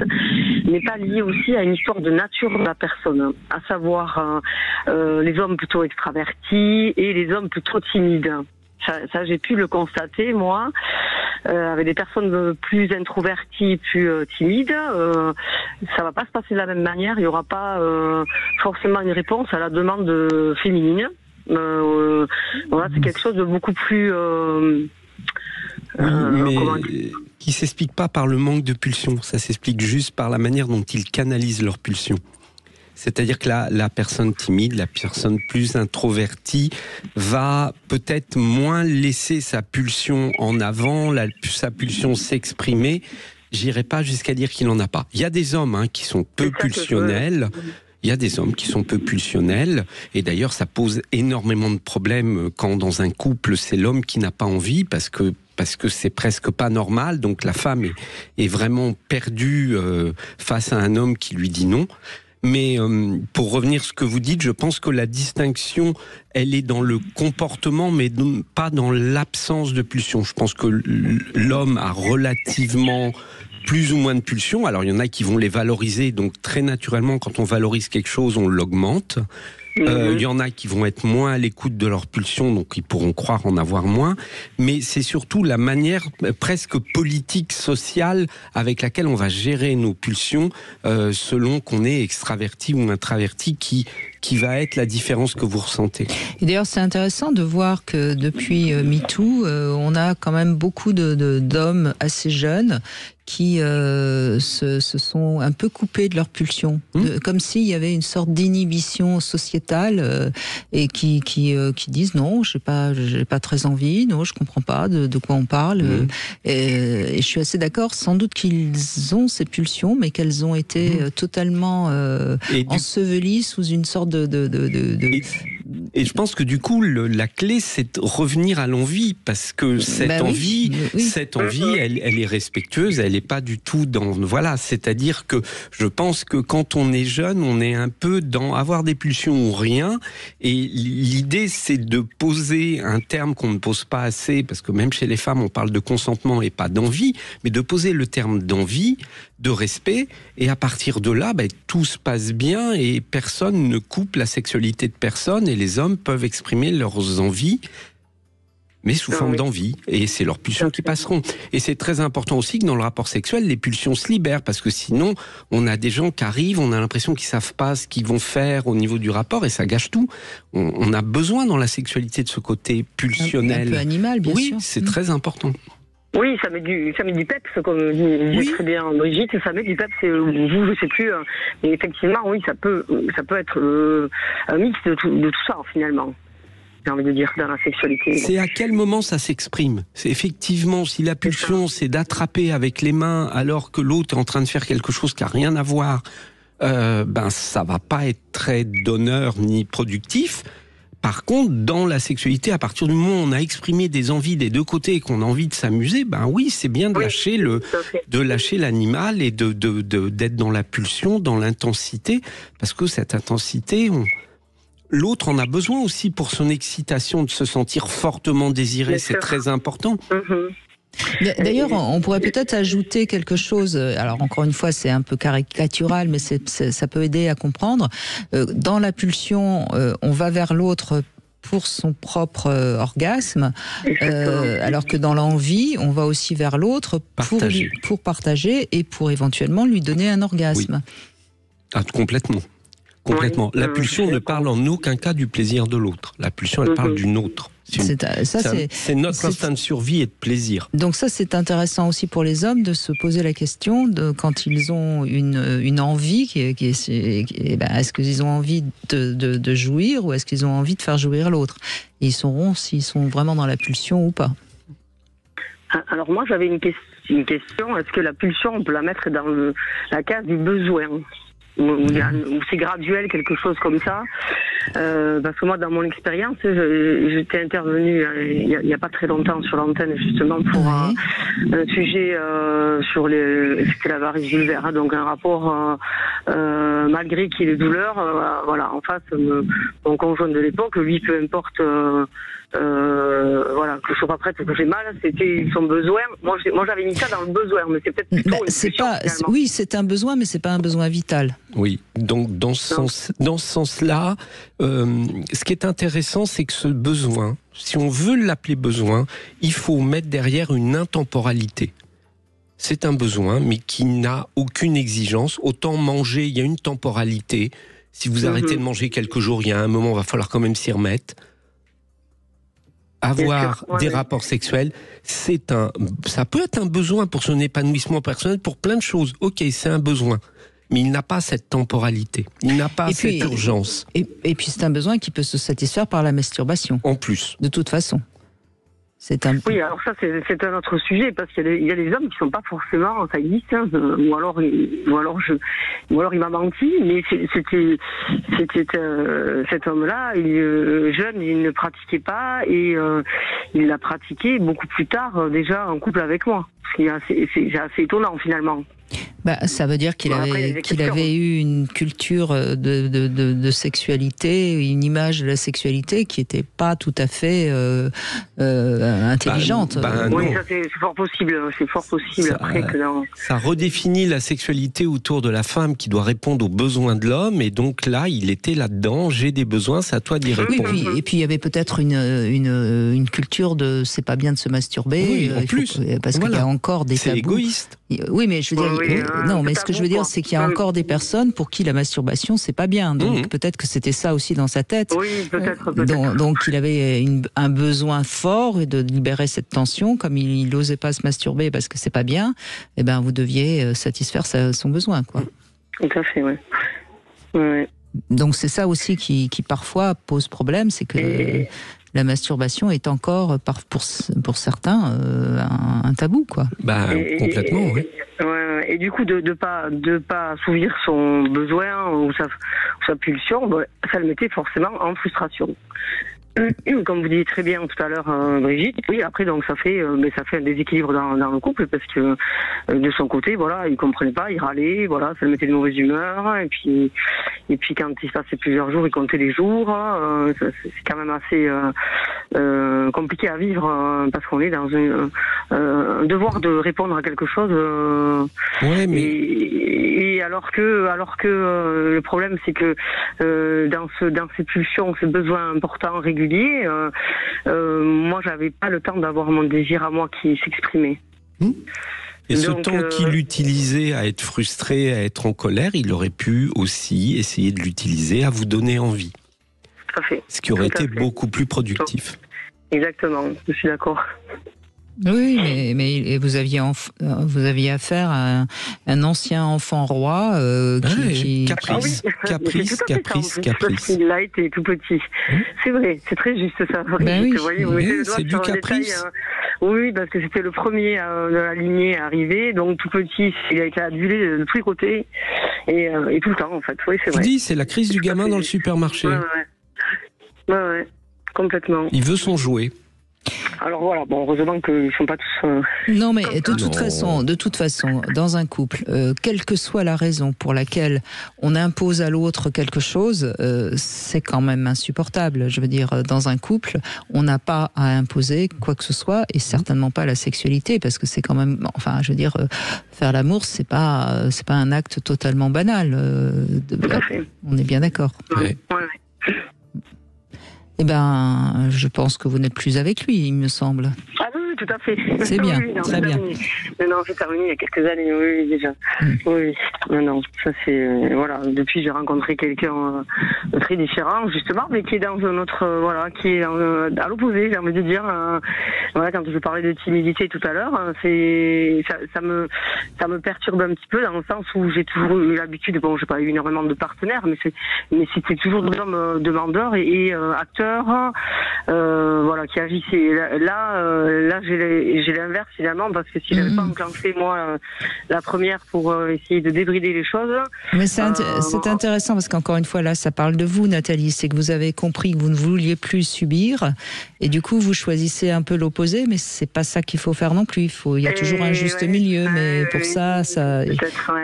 n'est pas liée aussi à une histoire de nature de la personne, à savoir les hommes plutôt extravertis et les hommes plutôt timides? Ça j'ai pu le constater, moi, avec des personnes plus introverties, plus timides. Ça va pas se passer de la même manière. Il y aura pas forcément une réponse à la demande féminine. Voilà, c'est quelque chose de beaucoup plus... mais qui s'explique pas par le manque de pulsion. Ça s'explique juste par la manière dont ils canalisent leur pulsion. C'est-à-dire que la personne timide, la personne plus introvertie va peut-être moins laisser sa pulsion en avant, sa pulsion s'exprimer. J'irai pas jusqu'à dire qu'il n'en a pas. Il y a des hommes qui sont peu pulsionnels. Il y a des hommes qui sont peu pulsionnels, et d'ailleurs ça pose énormément de problèmes quand dans un couple c'est l'homme qui n'a pas envie, parce que c'est presque pas normal, donc la femme est vraiment perdue face à un homme qui lui dit non. Mais pour revenir à ce que vous dites, je pense que la distinction, elle est dans le comportement, mais pas dans l'absence de pulsion. Je pense que l'homme a relativement plus ou moins de pulsions. Alors il y en a qui vont les valoriser, donc très naturellement, quand on valorise quelque chose, on l'augmente. Il y en a qui vont être moins à l'écoute de leur pulsion, donc ils pourront croire en avoir moins. Mais c'est surtout la manière presque politique, sociale, avec laquelle on va gérer nos pulsions, selon qu'on est extraverti ou introverti, qui va être la différence que vous ressentez. Et d'ailleurs, c'est intéressant de voir que depuis MeToo, on a quand même beaucoup d'hommes assez jeunes qui se sont un peu coupés de leur pulsion, comme s'il y avait une sorte d'inhibition sociétale et qui disent non, j'ai pas très envie, non, je comprends pas de quoi on parle. Et je suis assez d'accord, sans doute qu'ils ont ces pulsions, mais qu'elles ont été totalement ensevelies sous une sorte Et je pense que du coup, la clé, c'est de revenir à l'envie, parce que cette envie, elle est respectueuse, elle n'est pas du tout dans... Voilà, c'est-à-dire que je pense que quand on est jeune, on est un peu dans avoir des pulsions ou rien, et l'idée, c'est de poser un terme qu'on ne pose pas assez, parce que même chez les femmes, on parle de consentement et pas d'envie, mais de poser le terme d'envie, de respect, et à partir de là, tout se passe bien et personne ne coupe la sexualité de personne, et les hommes peuvent exprimer leurs envies, mais sous forme d'envie, et c'est leurs pulsions qui passeront. Et c'est très important aussi que dans le rapport sexuel, les pulsions se libèrent, parce que sinon, on a des gens qui arrivent, on a l'impression qu'ils savent pas ce qu'ils vont faire au niveau du rapport, et ça gâche tout. On a besoin dans la sexualité de ce côté pulsionnel. Un peu animal, bien sûr. Oui, c'est très important. Oui, ça met du peps, comme dit très bien Brigitte, ça met du peps, je sais plus, mais effectivement, oui, ça peut être un mix de tout ça, finalement. J'ai envie de dire, dans la sexualité. C'est à quel moment ça s'exprime. C'est effectivement, si la pulsion, c'est d'attraper avec les mains alors que l'autre est en train de faire quelque chose qui n'a rien à voir, ça va pas être très donneur ni productif. Par contre, dans la sexualité, à partir du moment où on a exprimé des envies des deux côtés et qu'on a envie de s'amuser, oui, c'est bien de lâcher l'animal et d'être dans la pulsion, dans l'intensité, parce que cette intensité, l'autre en a besoin aussi pour son excitation, de se sentir fortement désiré, c'est très important. D'ailleurs, on pourrait peut-être ajouter quelque chose. Alors, encore une fois, c'est un peu caricatural, mais ça peut aider à comprendre. Dans la pulsion, on va vers l'autre pour son propre orgasme, alors que dans l'envie, on va aussi vers l'autre pour partager et pour éventuellement lui donner un orgasme. Oui. Complètement. Complètement. La pulsion ne parle en aucun cas du plaisir de l'autre. La pulsion, elle parle d'une autre. C'est notre instinct de survie et de plaisir. Donc ça, c'est intéressant aussi pour les hommes de se poser la question de quand ils ont une envie, est-ce qu'ils ont envie de jouir ou est-ce qu'ils ont envie de faire jouir l'autre. Ils sauront s'ils sont vraiment dans la pulsion ou pas. Alors moi, j'avais une question. Est-ce que la pulsion, on peut la mettre dans la case du besoin ? Ou c'est graduel, quelque chose comme ça. Parce que moi, dans mon expérience, j'étais intervenue il n'y a pas très longtemps sur l'antenne, justement, pour un sujet sur c'était la varice vulvaire, donc un rapport, malgré qu'il y ait des douleurs, en face, mon conjoint de l'époque, lui, peu importe, que je sois pas prête, que j'ai mal, c'était son besoin. Moi, j'avais mis ça dans le besoin, mais c'est peut-être plutôt oui, c'est un besoin, mais c'est pas un besoin vital. Oui, donc dans ce sens-là, ce qui est intéressant, c'est que ce besoin, si on veut l'appeler besoin, il faut mettre derrière une intemporalité. C'est un besoin, mais qui n'a aucune exigence. Autant manger, il y a une temporalité. Si vous arrêtez de manger quelques jours, il y a un moment, il va falloir quand même s'y remettre. Avoir des rapports sexuels, ça peut être un besoin pour son épanouissement personnel, pour plein de choses. Ok, c'est un besoin. Mais il n'a pas cette temporalité, il n'a pas cette urgence. Et puis c'est un besoin qui peut se satisfaire par la masturbation. En plus. De toute façon. Oui, alors ça c'est un autre sujet, parce qu'il y a des hommes qui sont pas forcément, ça existe, ou alors il m'a menti, mais c'était cet homme-là, jeune, il ne pratiquait pas, et il l'a pratiqué beaucoup plus tard, déjà en couple avec moi. C'est assez étonnant finalement. Ça veut dire qu'il avait eu une culture de sexualité, une image de la sexualité qui n'était pas tout à fait intelligente. Oui, ça c'est fort possible. C'est fort possible. Après que ça redéfinit la sexualité autour de la femme qui doit répondre aux besoins de l'homme, et donc là, il était là-dedans. J'ai des besoins, c'est à toi d'y répondre. Oui, et puis il y avait peut-être une culture de c'est pas bien de se masturber. Oui, en plus, parce qu'il y a encore des tabous. C'est égoïste. Oui, mais je veux dire, non, mais ce que je veux dire, c'est qu'il y a encore des personnes pour qui la masturbation, c'est pas bien. Donc peut-être que c'était ça aussi dans sa tête. Oui, peut-être. Donc il avait un besoin fort de libérer cette tension. Comme il n'osait pas se masturber parce que c'est pas bien, eh ben vous deviez satisfaire son besoin, quoi. Tout à fait, oui. Ouais. Donc c'est ça aussi qui parfois pose problème, c'est que la masturbation est encore, pour certains, un tabou, quoi. Complètement, oui. Et du coup, de pas assouvir son besoin ou sa pulsion, ça le mettait forcément en frustration. Comme vous disiez très bien tout à l'heure, Brigitte, oui, après donc ça fait un déséquilibre dans le couple parce que de son côté, voilà, il comprenait pas, il râlait, voilà, ça le mettait de mauvaise humeur, et puis quand il se passait plusieurs jours, il comptait les jours, c'est quand même assez compliqué à vivre parce qu'on est dans un devoir de répondre à quelque chose. Et alors que le problème c'est que dans ces pulsions, ces besoins importants réguliers, moi j'avais pas le temps d'avoir mon désir à moi qui s'exprimait. Et ce temps qu'il utilisait à être frustré, à être en colère, il aurait pu aussi essayer de l'utiliser à vous donner envie. Tout à fait. Ce qui aurait été beaucoup plus productif. Exactement, je suis d'accord. Oui, mais vous aviez affaire à un ancien enfant roi caprice. Il a été tout petit. C'est vrai, c'est très juste ça. C'est du caprice. Oui, parce que c'était le premier de la lignée à arriver, donc tout petit, il a été adulé de tous les côtés et tout le temps en fait. Oui, c'est vrai. Tu dis, c'est la crise du gamin dans le supermarché. Ouais, complètement. Il veut son jouet. Alors voilà, heureusement qu'ils ne sont pas tous... Non, mais de toute façon, dans un couple, quelle que soit la raison pour laquelle on impose à l'autre quelque chose, c'est quand même insupportable. Je veux dire, dans un couple, on n'a pas à imposer quoi que ce soit, et certainement pas la sexualité, parce que c'est quand même... Enfin, je veux dire, faire l'amour, c'est pas un acte totalement banal. On est bien d'accord. Ouais. Eh ben, je pense que vous n'êtes plus avec lui, il me semble. Ah oui, tout à fait. C'est bien, très bien. Non, c'est terminé il y a quelques années, oui, déjà. Oui, non, ça c'est... voilà, depuis j'ai rencontré quelqu'un très différent, justement, mais qui est dans un autre... voilà, qui est à l'opposé, j'ai envie de dire. Voilà, quand je parlais de timidité tout à l'heure, ça me perturbe un petit peu, dans le sens où j'ai toujours eu l'habitude, j'ai pas eu énormément de partenaires, mais c'était toujours des hommes demandeurs et acteurs, voilà, qui agissaient. Là, j'ai l'inverse finalement, parce que si j'avais pas enclenché moi la première pour essayer de débrider les choses. Mais c'est intéressant parce qu'encore une fois là, ça parle de vous, Nathalie. C'est que vous avez compris que vous ne vouliez plus subir, et du coup vous choisissez un peu l'opposé, mais c'est pas ça qu'il faut faire non plus. Il y a toujours un juste milieu, mais pour ça,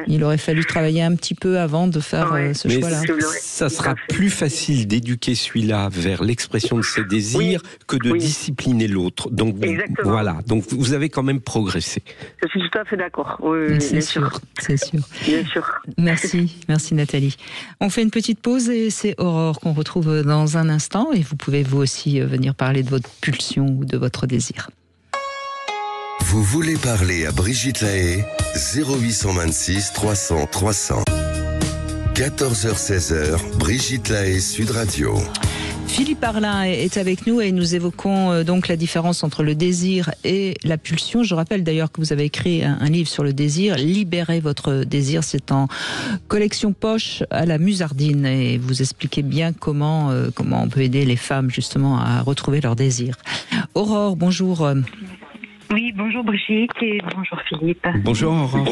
il aurait fallu travailler un petit peu avant de faire ce choix-là. Ça sera plus facile d'éduquer celui-là vers l'expression de ses désirs que de discipliner l'autre. Donc voilà, donc vous avez quand même progressé. Je suis tout à fait d'accord. Oui, c'est sûr. Bien sûr. Merci Nathalie. On fait une petite pause et c'est Aurore qu'on retrouve dans un instant, et vous pouvez vous aussi venir parler de votre pulsion ou de votre désir. Vous voulez parler à Brigitte Lahaie, 0826 300 300. 14h-16h, Brigitte Lahaie, Sud Radio. Philippe Parlin est avec nous et nous évoquons donc la différence entre le désir et la pulsion. Je rappelle d'ailleurs que vous avez écrit un livre sur le désir, Libérez votre désir. C'est en collection poche à la Musardine, et vous expliquez bien comment on peut aider les femmes justement à retrouver leur désir. Aurore, bonjour. Oui, bonjour Brigitte et bonjour Philippe. Bonjour Aurore.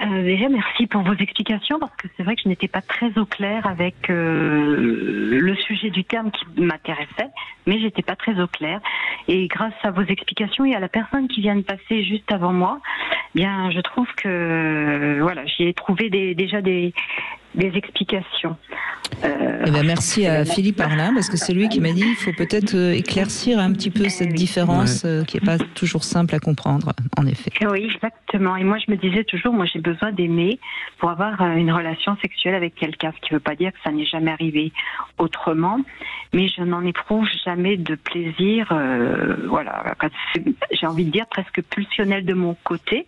Déjà, merci pour vos explications, parce que c'est vrai que je n'étais pas très au clair avec le sujet du terme qui m'intéressait, mais j'étais pas très au clair. Et grâce à vos explications et à la personne qui vient de passer juste avant moi, bien, je trouve que voilà, j'y ai trouvé déjà des explications. Merci à Philippe Arlin, parce que c'est lui qui m'a dit qu'il faut peut-être éclaircir un petit peu cette différence qui n'est pas toujours simple à comprendre, en effet. Oui, exactement. Et moi, je me disais toujours, moi, j'ai besoin d'aimer pour avoir une relation sexuelle avec quelqu'un, ce qui ne veut pas dire que ça n'est jamais arrivé autrement, mais je n'en éprouve jamais de plaisir, voilà, j'ai envie de dire presque pulsionnel de mon côté.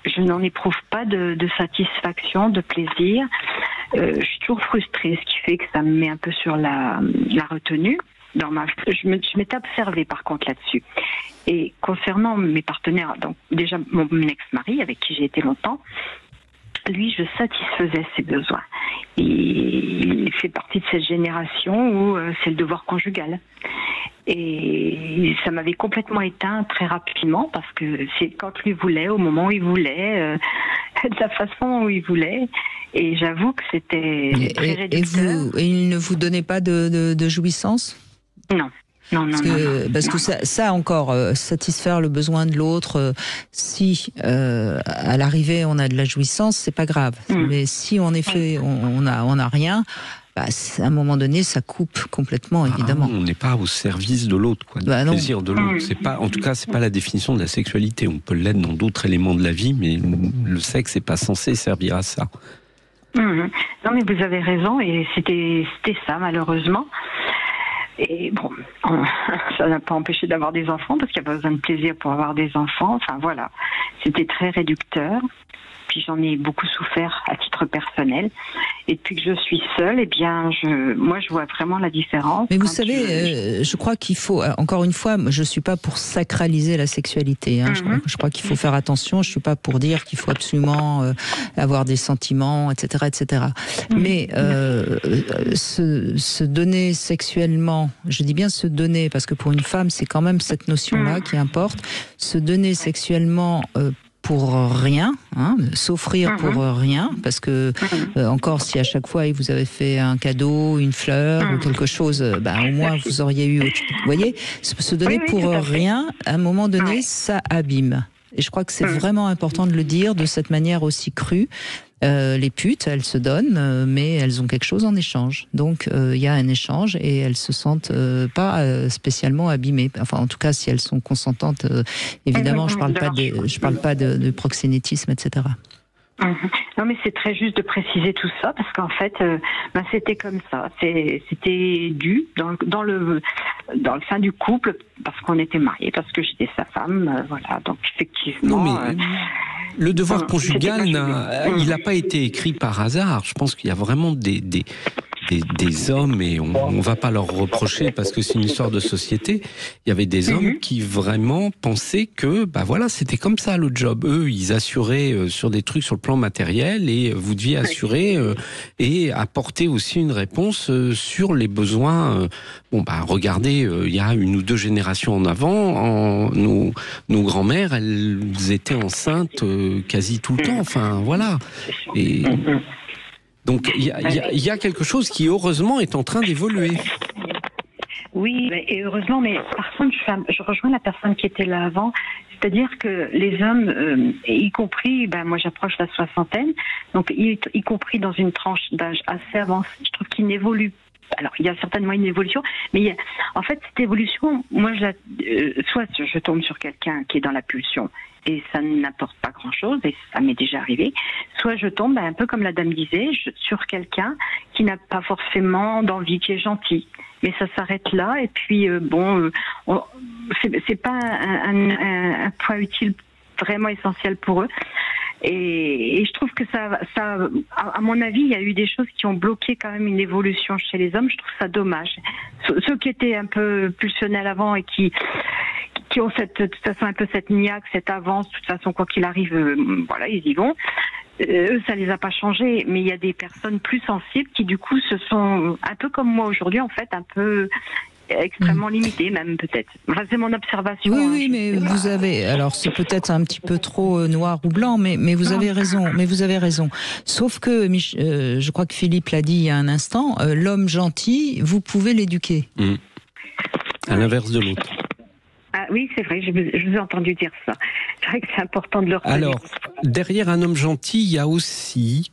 Je n'en éprouve pas de satisfaction, de plaisir. Je suis toujours frustrée, ce qui fait que ça me met un peu sur la retenue. Je m'étais observée par contre là-dessus. Et concernant mes partenaires, donc déjà mon ex-mari avec qui j'ai été longtemps, lui, je satisfaisais ses besoins. Il fait partie de cette génération où c'est le devoir conjugal. Et ça m'avait complètement éteint très rapidement, parce que c'est quand lui voulait, au moment où il voulait, de la façon où il voulait. Et j'avoue que c'était très réducteur. Et il ne vous donnait pas de jouissance ? Non. Parce que ça encore, satisfaire le besoin de l'autre, si à l'arrivée on a de la jouissance, c'est pas grave. Mais si en effet on a rien, à un moment donné, ça coupe complètement, évidemment. On n'est pas au service de l'autre, quoi, du plaisir de l'autre. C'est pas, en tout cas, c'est pas la définition de la sexualité. On peut l'être dans d'autres éléments de la vie, mais le sexe n'est pas censé servir à ça. Non, mais vous avez raison, et c'était ça, malheureusement. Et bon, ça n'a pas empêché d'avoir des enfants, parce qu'il n'y a pas besoin de plaisir pour avoir des enfants. Enfin voilà, c'était très réducteur. Puis j'en ai beaucoup souffert à titre personnel. Et depuis que je suis seule, eh bien, moi, je vois vraiment la différence. Mais vous savez, je crois qu'il faut, encore une fois, je ne suis pas pour sacraliser la sexualité. Hein. Je crois qu'il faut faire attention. Je ne suis pas pour dire qu'il faut absolument avoir des sentiments, etc. etc. Mais se donner sexuellement, je dis bien se donner, parce que pour une femme, c'est quand même cette notion-là qui importe. Se donner sexuellement pour rien, hein, s'offrir pour rien, parce que encore si à chaque fois vous avez fait un cadeau, une fleur ou quelque chose, au moins vous auriez eu. Vous voyez, se donner pour rien, à un moment donné, ça abîme. Et je crois que c'est vraiment important de le dire de cette manière aussi crue. Les putes, elles se donnent, mais elles ont quelque chose en échange. Donc il y a un échange et elles se sentent pas spécialement abîmées. Enfin, en tout cas, si elles sont consentantes, évidemment, je parle pas de proxénétisme, etc. Non, mais c'est très juste de préciser tout ça, parce qu'en fait, c'était comme ça. C'était dû dans le sein du couple, parce qu'on était mariés, parce que j'étais sa femme, voilà. Donc effectivement. Non, mais le devoir conjugal, il n'a pas été écrit par hasard. Je pense qu'il y a vraiment des hommes, et on ne va pas leur reprocher parce que c'est une histoire de société. Il y avait des hommes qui vraiment pensaient que, voilà, c'était comme ça le job. Eux, ils assuraient sur des trucs sur le plan matériel, et vous deviez assurer et apporter aussi une réponse sur les besoins. Regardez, il y a une ou deux générations en avant, nos grands-mères, elles étaient enceintes quasi tout le temps. Enfin, voilà. Et donc il y a quelque chose qui heureusement est en train d'évoluer. Oui, et heureusement, mais par contre, je rejoins la personne qui était là avant, c'est-à-dire que les hommes, y compris, moi j'approche la soixantaine, donc y compris dans une tranche d'âge assez avancée, je trouve qu'ils n'évoluent pas. Alors, il y a certainement une évolution, mais en fait, cette évolution, moi, soit je tombe sur quelqu'un qui est dans la pulsion, et ça n'apporte pas grand-chose, et ça m'est déjà arrivé, soit je tombe, un peu comme la dame disait, sur quelqu'un qui n'a pas forcément d'envie, qui est gentil. Mais ça s'arrête là, et puis, c'est pas un point utile vraiment essentiel pour eux. Et je trouve que ça, à mon avis, il y a eu des choses qui ont bloqué quand même une évolution chez les hommes. Je trouve ça dommage. Ceux qui étaient un peu pulsionnels avant et qui ont de toute façon un peu cette niaque, cette avance, de toute façon quoi qu'il arrive, voilà, ils y vont. Eux, ça les a pas changés, mais il y a des personnes plus sensibles qui du coup se sont un peu comme moi aujourd'hui, en fait, un peu extrêmement limité, même peut-être. Enfin, c'est mon observation. Oui, mais vous avez. Alors, c'est peut-être un petit peu trop noir ou blanc, mais vous avez raison. Mais vous avez raison. Sauf que, je crois que Philippe l'a dit il y a un instant, l'homme gentil, vous pouvez l'éduquer. À l'inverse de l'autre. Ah oui, c'est vrai, je vous ai entendu dire ça. C'est vrai que c'est important de le reconnaître. Alors, derrière un homme gentil, il y a aussi...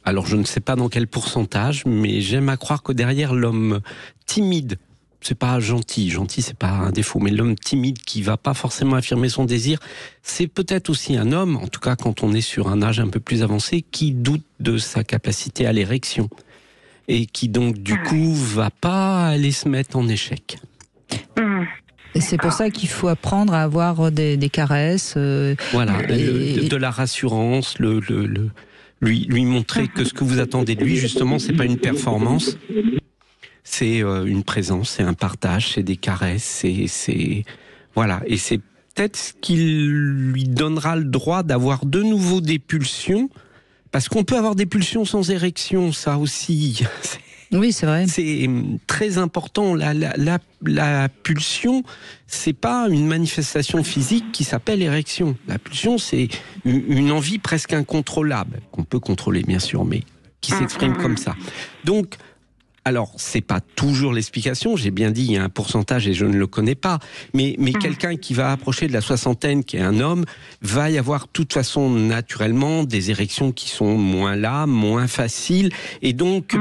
Alors, je ne sais pas dans quel pourcentage, mais j'aime à croire que derrière l'homme timide, c'est pas gentil, c'est pas un défaut, mais l'homme timide qui va pas forcément affirmer son désir, c'est peut-être aussi un homme, en tout cas quand on est sur un âge un peu plus avancé, qui doute de sa capacité à l'érection. Et qui donc, du coup, va pas aller se mettre en échec. Et c'est pour ça qu'il faut apprendre à avoir des caresses. Voilà, de la rassurance, lui montrer que ce que vous attendez de lui, justement, c'est pas une performance, c'est une présence, c'est un partage, c'est des caresses, voilà. Et c'est peut-être ce qui lui donnera le droit d'avoir de nouveau des pulsions, parce qu'on peut avoir des pulsions sans érection, ça aussi. Oui, c'est vrai. C'est très important. La pulsion, c'est pas une manifestation physique qui s'appelle érection. La pulsion, c'est une envie presque incontrôlable, qu'on peut contrôler bien sûr, mais qui s'exprime comme ça. Donc, alors, c'est pas toujours l'explication, j'ai bien dit, il y a un pourcentage et je ne le connais pas, mais quelqu'un qui va approcher de la soixantaine, qui est un homme, va y avoir de toute façon naturellement des érections qui sont moins là, moins faciles, et donc,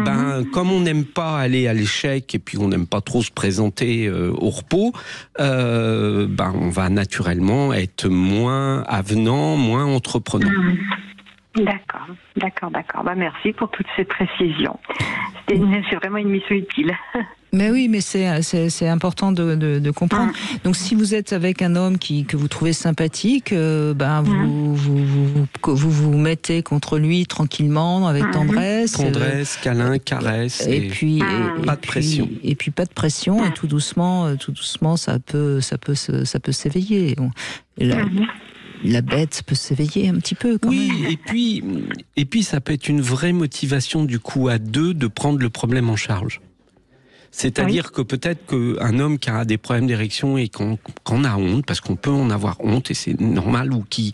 comme on n'aime pas aller à l'échec et puis on n'aime pas trop se présenter au repos, on va naturellement être moins avenant, moins entreprenant. D'accord. Merci pour toutes ces précisions. C'est vraiment une mission utile. Mais oui, mais c'est important de comprendre. Donc, si vous êtes avec un homme que vous trouvez sympathique, vous vous mettez contre lui tranquillement, avec tendresse. Tendresse, câlin, caresse. Et puis pas de pression. Et puis pas de pression. Et tout doucement, ça peut s'éveiller. La bête peut s'éveiller un petit peu quand même. Et puis ça peut être une vraie motivation du coup à deux de prendre le problème en charge. C'est-à-dire que peut-être qu'un homme qui a des problèmes d'érection et qu'on a honte, parce qu'on peut en avoir honte et c'est normal, ou qui...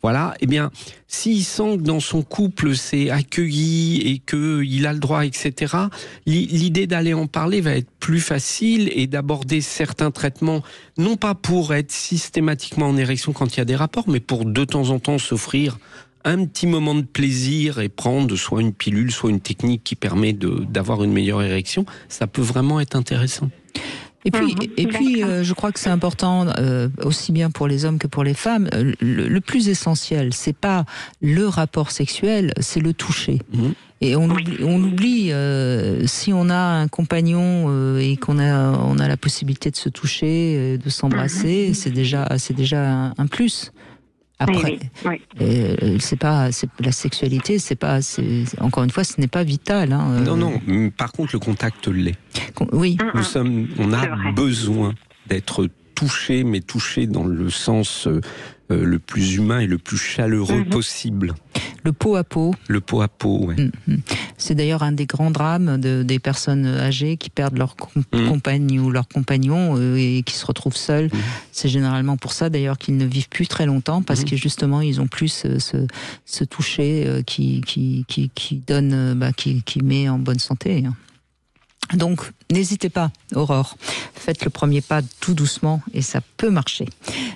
Voilà, eh bien, s'il sent que dans son couple c'est accueilli et qu'il a le droit, etc., l'idée d'aller en parler va être plus facile et d'aborder certains traitements, non pas pour être systématiquement en érection quand il y a des rapports, mais pour de temps en temps s'offrir un petit moment de plaisir et prendre soit une pilule, soit une technique qui permet d'avoir une meilleure érection, ça peut vraiment être intéressant. Et puis, je crois que c'est important, aussi bien pour les hommes que pour les femmes, le plus essentiel, c'est pas le rapport sexuel, c'est le toucher. Et on oublie si on a un compagnon et qu'on a la possibilité de se toucher, de s'embrasser, c'est déjà un plus. Après, c'est la sexualité, encore une fois, ce n'est pas vital. Non. Par contre, le contact l'est. Oui. On a besoin d'être touché, mais touché dans le sens le plus humain et le plus chaleureux possible. Le pot à pot. Le pot à pot, oui. C'est d'ailleurs un des grands drames des personnes âgées qui perdent leur compagne ou leur compagnon et qui se retrouvent seuls. C'est généralement pour ça d'ailleurs qu'ils ne vivent plus très longtemps, parce que justement ils ont plus ce toucher qui donne, qui met en bonne santé. Donc, n'hésitez pas, Aurore. Faites le premier pas tout doucement et ça peut marcher.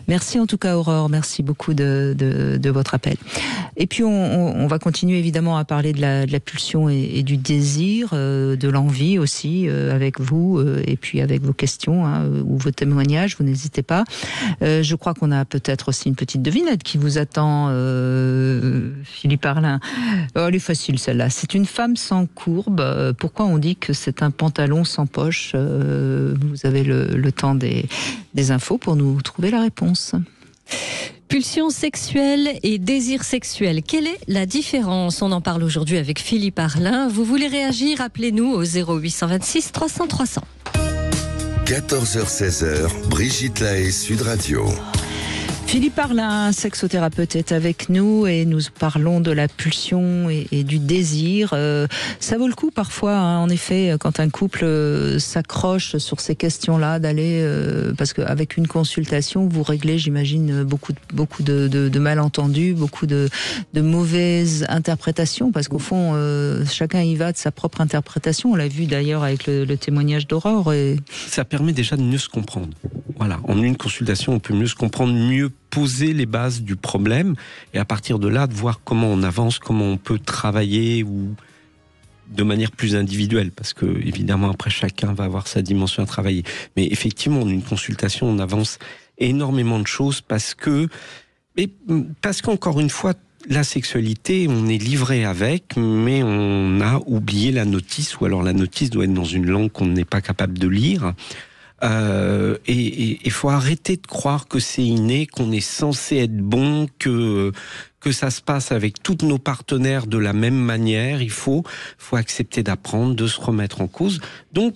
Merci en tout cas, Aurore. Merci beaucoup de votre appel. Et puis, on va continuer évidemment à parler de la pulsion et du désir, de l'envie aussi, avec vous, et puis avec vos questions ou vos témoignages. Vous n'hésitez pas. Je crois qu'on a peut-être aussi une petite devinette qui vous attend, Philippe Arlin. Oh, elle est facile celle-là. C'est une femme sans courbe. Pourquoi on dit que c'est un pantalon sans poche? Vous avez le temps des infos pour nous trouver la réponse. Pulsion sexuelle et désir sexuel. Quelle est la différence? On en parle aujourd'hui avec Philippe Arlin. Vous voulez réagir? Appelez-nous au 0826 300 300. 14h-16h, Brigitte Lahaie, Sud Radio. Philippe Parlin, sexothérapeute, est avec nous et nous parlons de la pulsion et du désir. Ça vaut le coup parfois, hein, en effet, quand un couple s'accroche sur ces questions-là, d'aller, parce qu'avec une consultation, vous réglez, j'imagine, beaucoup de malentendus, beaucoup de mauvaises interprétations, parce qu'au fond, chacun y va de sa propre interprétation. On l'a vu d'ailleurs avec le témoignage d'Aurore. Ça permet déjà de mieux se comprendre. Voilà, en une consultation, on peut mieux se comprendre, mieux poser les bases du problème, et à partir de là, de voir comment on avance, comment on peut travailler, ou de manière plus individuelle, parce que évidemment après chacun va avoir sa dimension à travailler. Mais effectivement, en une consultation, on avance énormément de choses, parce qu'encore une fois, la sexualité, on est livré avec, mais on a oublié la notice, ou alors la notice doit être dans une langue qu'on n'est pas capable de lire. Et il faut arrêter de croire que c'est inné, qu'on est censé être bon, que ça se passe avec tous nos partenaires de la même manière. Il faut accepter d'apprendre, de se remettre en cause. Donc,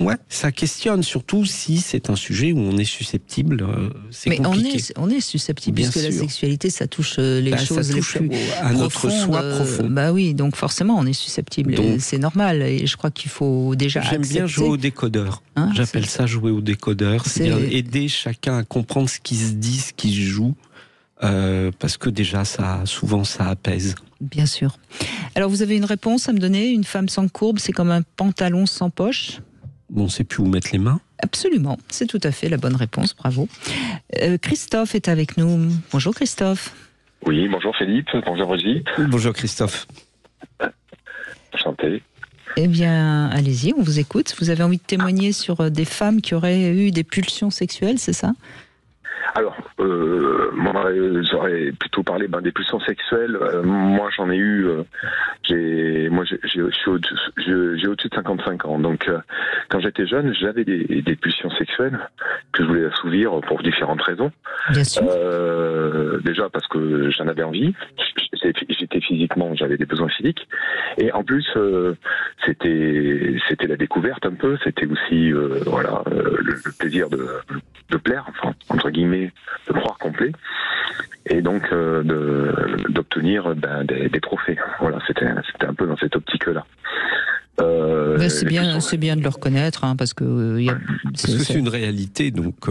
ouais, ça questionne, surtout si c'est un sujet où on est susceptible. C'est compliqué. Mais on est susceptible, bien puisque sûr. la sexualité, ça touche les choses les plus à notre soi profond. Bah oui, donc forcément, on est susceptible. C'est normal. Et je crois qu'il faut déjà accepter. J'aime bien jouer au décodeur. Hein, j'appelle ça jouer au décodeur. C'est-à-dire aider chacun à comprendre ce qui se dit, ce qui se joue. Parce que déjà, souvent, ça apaise. Bien sûr. Alors, vous avez une réponse à me donner? Une femme sans courbe, c'est comme un pantalon sans poche? On ne sait plus où mettre les mains. Absolument, c'est tout à fait la bonne réponse, bravo. Christophe est avec nous. Bonjour Christophe. Oui, bonjour Philippe, bonjour Brigitte. Bonjour Christophe. Enchanté. Eh bien, allez-y, on vous écoute. Vous avez envie de témoigner sur des femmes qui auraient eu des pulsions sexuelles, c'est ça? Alors, j'aurais plutôt parlé des pulsions sexuelles. Moi, j'en ai eu. J'ai au-dessus de 55 ans. Donc, quand j'étais jeune, j'avais des pulsions sexuelles que je voulais assouvir pour différentes raisons. Bien sûr. Déjà parce que j'en avais envie. J'étais physiquement, j'avais des besoins physiques. Et en plus, c'était la découverte un peu. C'était aussi, le plaisir de plaire, enfin, entre guillemets, de croire complet, et donc d'obtenir des trophées. Voilà, c'était un peu dans cette optique-là. C'est bien de le reconnaître, hein, parce que c'est une réalité, donc.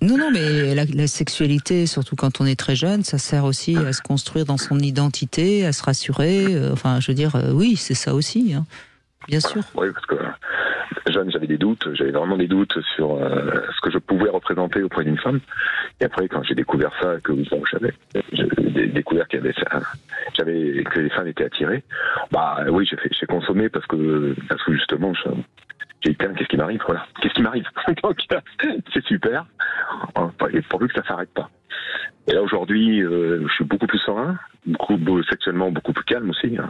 Non, mais la sexualité, surtout quand on est très jeune, ça sert aussi à se construire dans son identité, à se rassurer. Enfin, je veux dire, oui, c'est ça aussi, hein, bien sûr. Oui, parce que jeune, j'avais des doutes, j'avais vraiment des doutes sur ce que je pouvais représenter auprès d'une femme. Et après, quand j'ai découvert ça, j'ai découvert que les femmes étaient attirées, oui, j'ai consommé parce que justement, j'ai dit, qu'est-ce qui m'arrive, voilà. Qu'est-ce qui m'arrive? Donc, c'est super, pourvu que ça s'arrête pas. Et là, aujourd'hui, je suis beaucoup plus serein, sexuellement beaucoup plus calme aussi, hein.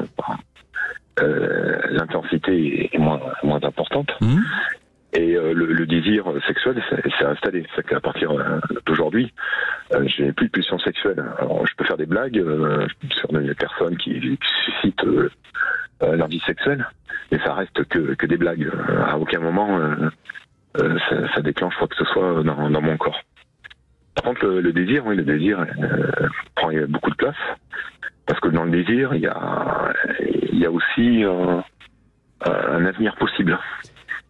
L'intensité est moins importante. Et le désir sexuel s'est installé. C'est qu'à partir d'aujourd'hui, j'ai plus de pulsion sexuelle. Alors, je peux faire des blagues sur des personnes qui suscitent l'envie sexuelle, mais ça reste que des blagues. À aucun moment ça déclenche quoi que ce soit dans mon corps. Par contre, le désir prend beaucoup de place. Parce que dans le désir, il y a aussi un avenir possible.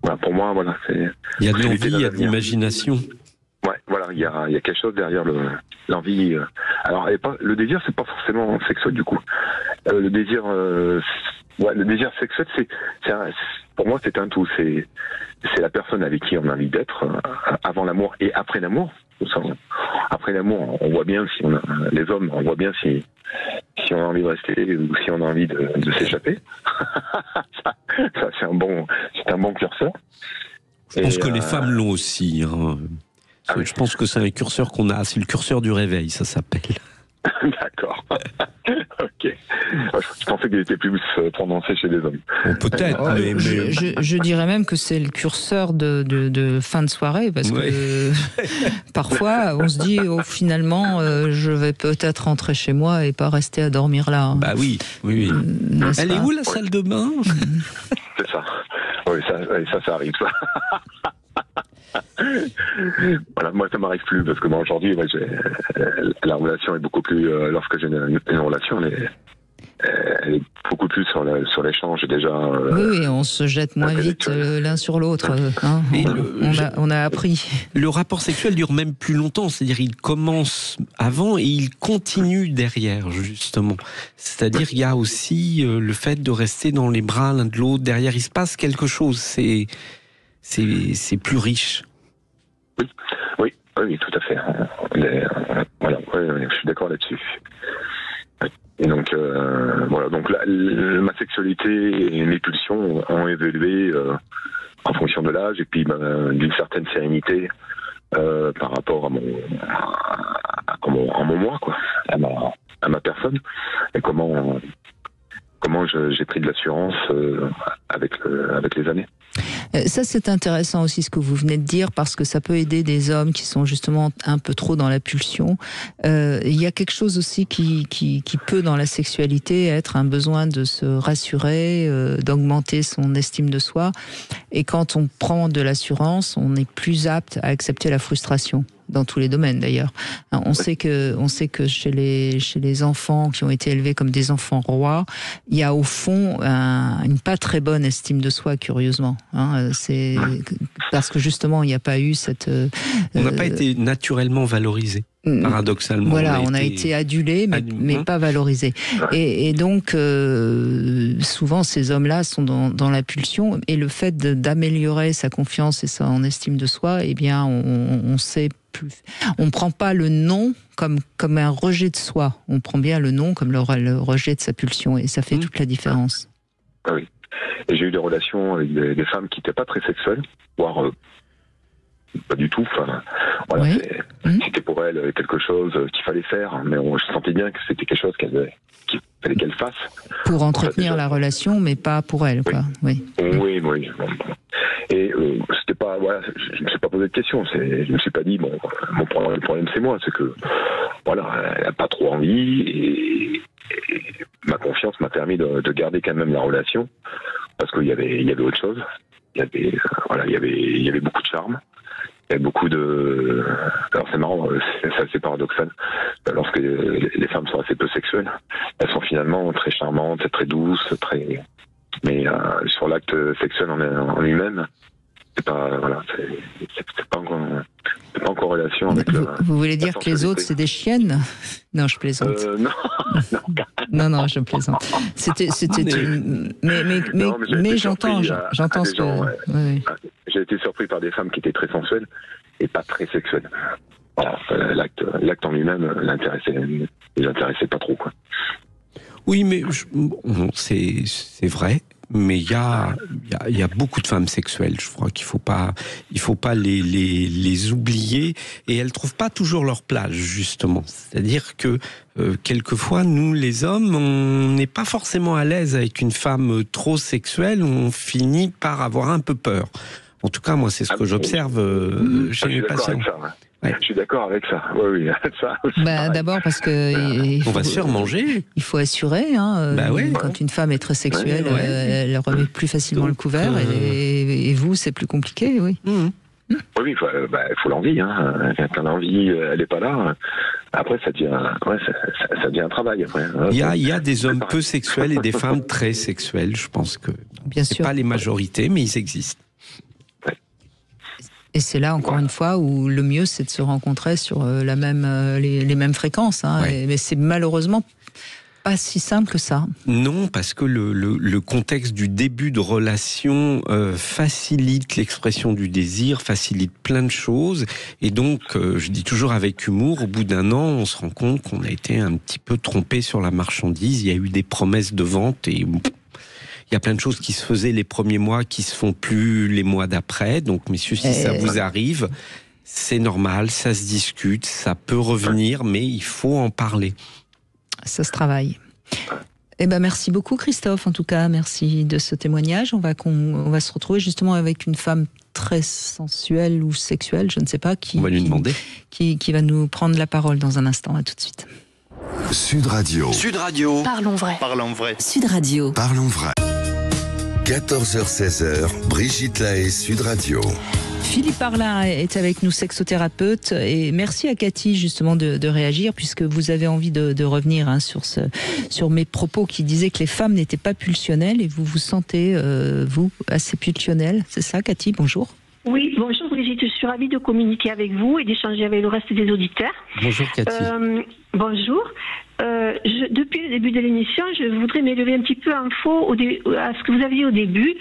Voilà, pour moi, voilà, c'est. Il y a de l'envie, il y a de l'imagination. Ouais, voilà, il y a quelque chose derrière l'envie. Alors, le désir, c'est pas forcément sexuel du coup. Le désir sexuel, pour moi, c'est un tout. C'est la personne avec qui on a envie d'être avant l'amour et après l'amour. Après l'amour, on voit bien les hommes, on voit bien si on a envie de rester ou si on a envie de s'échapper. ça c'est un bon curseur. Je pense que les femmes l'ont aussi. Hein. Je pense que c'est un curseur qu'on a. C'est le curseur du réveil, ça s'appelle. D'accord. Ok. Je pensais qu'il était plus prononcé chez les hommes. Bon, peut-être, mais... Je dirais même que c'est le curseur de fin de soirée, parce que parfois, on se dit, finalement, je vais peut-être rentrer chez moi et pas rester à dormir là. Hein. Bah oui. Elle est où, la salle de bain? C'est ça. Oui, ça arrive, ça. Voilà, moi ça m'arrive plus parce que moi aujourd'hui, la relation est beaucoup plus. Lorsque j'ai une relation, elle est beaucoup plus sur l'échange déjà. Oui, on se jette moins vite l'un sur l'autre. Hein, on a appris. Le rapport sexuel dure même plus longtemps, c'est-à-dire il commence avant et il continue derrière, justement. C'est-à-dire il y a aussi le fait de rester dans les bras l'un de l'autre, derrière il se passe quelque chose, c'est plus riche. Oui, tout à fait. Voilà, je suis d'accord là-dessus. Et donc, voilà. Donc, ma sexualité et mes pulsions ont évolué en fonction de l'âge et puis d'une certaine sérénité par rapport à mon moi, quoi, à ma personne, et comment j'ai pris de l'assurance avec les années. Ça, c'est intéressant aussi ce que vous venez de dire, parce que ça peut aider des hommes qui sont justement un peu trop dans la pulsion. Il y a quelque chose aussi qui peut, dans la sexualité, être un besoin de se rassurer, d'augmenter son estime de soi. Et quand on prend de l'assurance, on est plus apte à accepter la frustration. Dans tous les domaines d'ailleurs. On sait que chez les enfants qui ont été élevés comme des enfants rois, il y a au fond une pas très bonne estime de soi, curieusement. C'est parce que justement il n'y a pas eu cette. On n'a pas été naturellement valorisé. Paradoxalement. Voilà, on a été adulé, mais pas valorisé. Et donc, souvent, ces hommes-là sont dans la pulsion, et le fait d'améliorer sa confiance et son estime de soi, eh bien, on sait plus. On prend pas le non comme un rejet de soi. On prend bien le non comme le rejet de sa pulsion, et ça fait toute la différence. Ah oui. Et j'ai eu des relations avec des femmes qui n'étaient pas très sexuelles, voire pas du tout. Enfin, voilà, c'était pour elle quelque chose qu'il fallait faire, mais je sentais bien que c'était quelque chose qu'il fallait qu'elle fasse. Pour entretenir la relation, mais pas pour elle, quoi. Oui. Et c'était pas, voilà, je me suis pas posé de questions. Je me suis pas dit, bon, mon problème c'est moi, c'est que, voilà, elle a pas trop envie, et ma confiance m'a permis de garder quand même la relation, parce qu'il y avait autre chose. Il y avait beaucoup de charme. Il y a beaucoup de. Alors c'est marrant, c'est assez paradoxal. Lorsque les femmes sont assez peu sexuelles, elles sont finalement très charmantes, très douces, très. Mais sur l'acte sexuel en lui-même, c'est pas en corrélation avec. Vous voulez dire que les autres c'est des chiennes? Non, je plaisante. Non, je plaisante. C'était mais j'entends ce que. Ouais. J'ai été surpris par des femmes qui étaient très sensuelles et pas très sexuelles. Voilà, l'acte en lui-même les intéressait pas trop, quoi. Oui, mais c'est vrai. Mais il y a beaucoup de femmes sexuelles. Je crois qu'il faut pas les oublier, et elles trouvent pas toujours leur place, justement. C'est-à-dire que quelquefois, nous les hommes, on n'est pas forcément à l'aise avec une femme trop sexuelle. On finit par avoir un peu peur. En tout cas, moi, c'est ce que j'observe chez mes patients. Ouais. Je suis d'accord avec ça. Oui. Ça. D'abord parce que on va se faire manger. Il faut assurer. Quand une femme est très sexuelle, elle remet plus facilement le couvert. Et vous, c'est plus compliqué, oui. Oui, il faut l'envie. Quand l'envie, elle n'est pas là. Après, ça devient un travail. Après. Il y a des hommes peu sexuels et des femmes très sexuelles. Je pense que c'est pas les majorités, mais ils existent. Et c'est là, encore une fois, où le mieux, c'est de se rencontrer sur les mêmes fréquences. Mais c'est malheureusement pas si simple que ça. Non, parce que le contexte du début de relation facilite l'expression du désir, facilite plein de choses. Et donc, je dis toujours avec humour, au bout d'un an, on se rend compte qu'on a été un petit peu trompé sur la marchandise. Il y a eu des promesses de vente et... Il y a plein de choses qui se faisaient les premiers mois qui se font plus les mois d'après. Donc, messieurs, si ça vous arrive, c'est normal, ça se discute, ça peut revenir, mais il faut en parler. Ça se travaille. Merci beaucoup, Christophe. En tout cas, merci de ce témoignage. On va se retrouver justement avec une femme très sensuelle ou sexuelle, je ne sais pas, on va lui demander. Qui va nous prendre la parole dans un instant. À tout de suite. Sud Radio. Parlons vrai. Sud Radio. Parlons vrai. 14h-16h, Brigitte Lahaie, Sud Radio. Philippe Parlin est avec nous, sexothérapeute, et merci à Cathy justement de réagir, puisque vous avez envie de revenir sur mes propos qui disaient que les femmes n'étaient pas pulsionnelles, et vous vous sentez, vous, assez pulsionnelle. C'est ça, Cathy? Bonjour. Oui, bonjour Brigitte, je suis ravie de communiquer avec vous et d'échanger avec le reste des auditeurs. Bonjour Cathy. Bonjour. Depuis le début de l'émission, je voudrais m'élever un petit peu en faux à ce que vous aviez au début,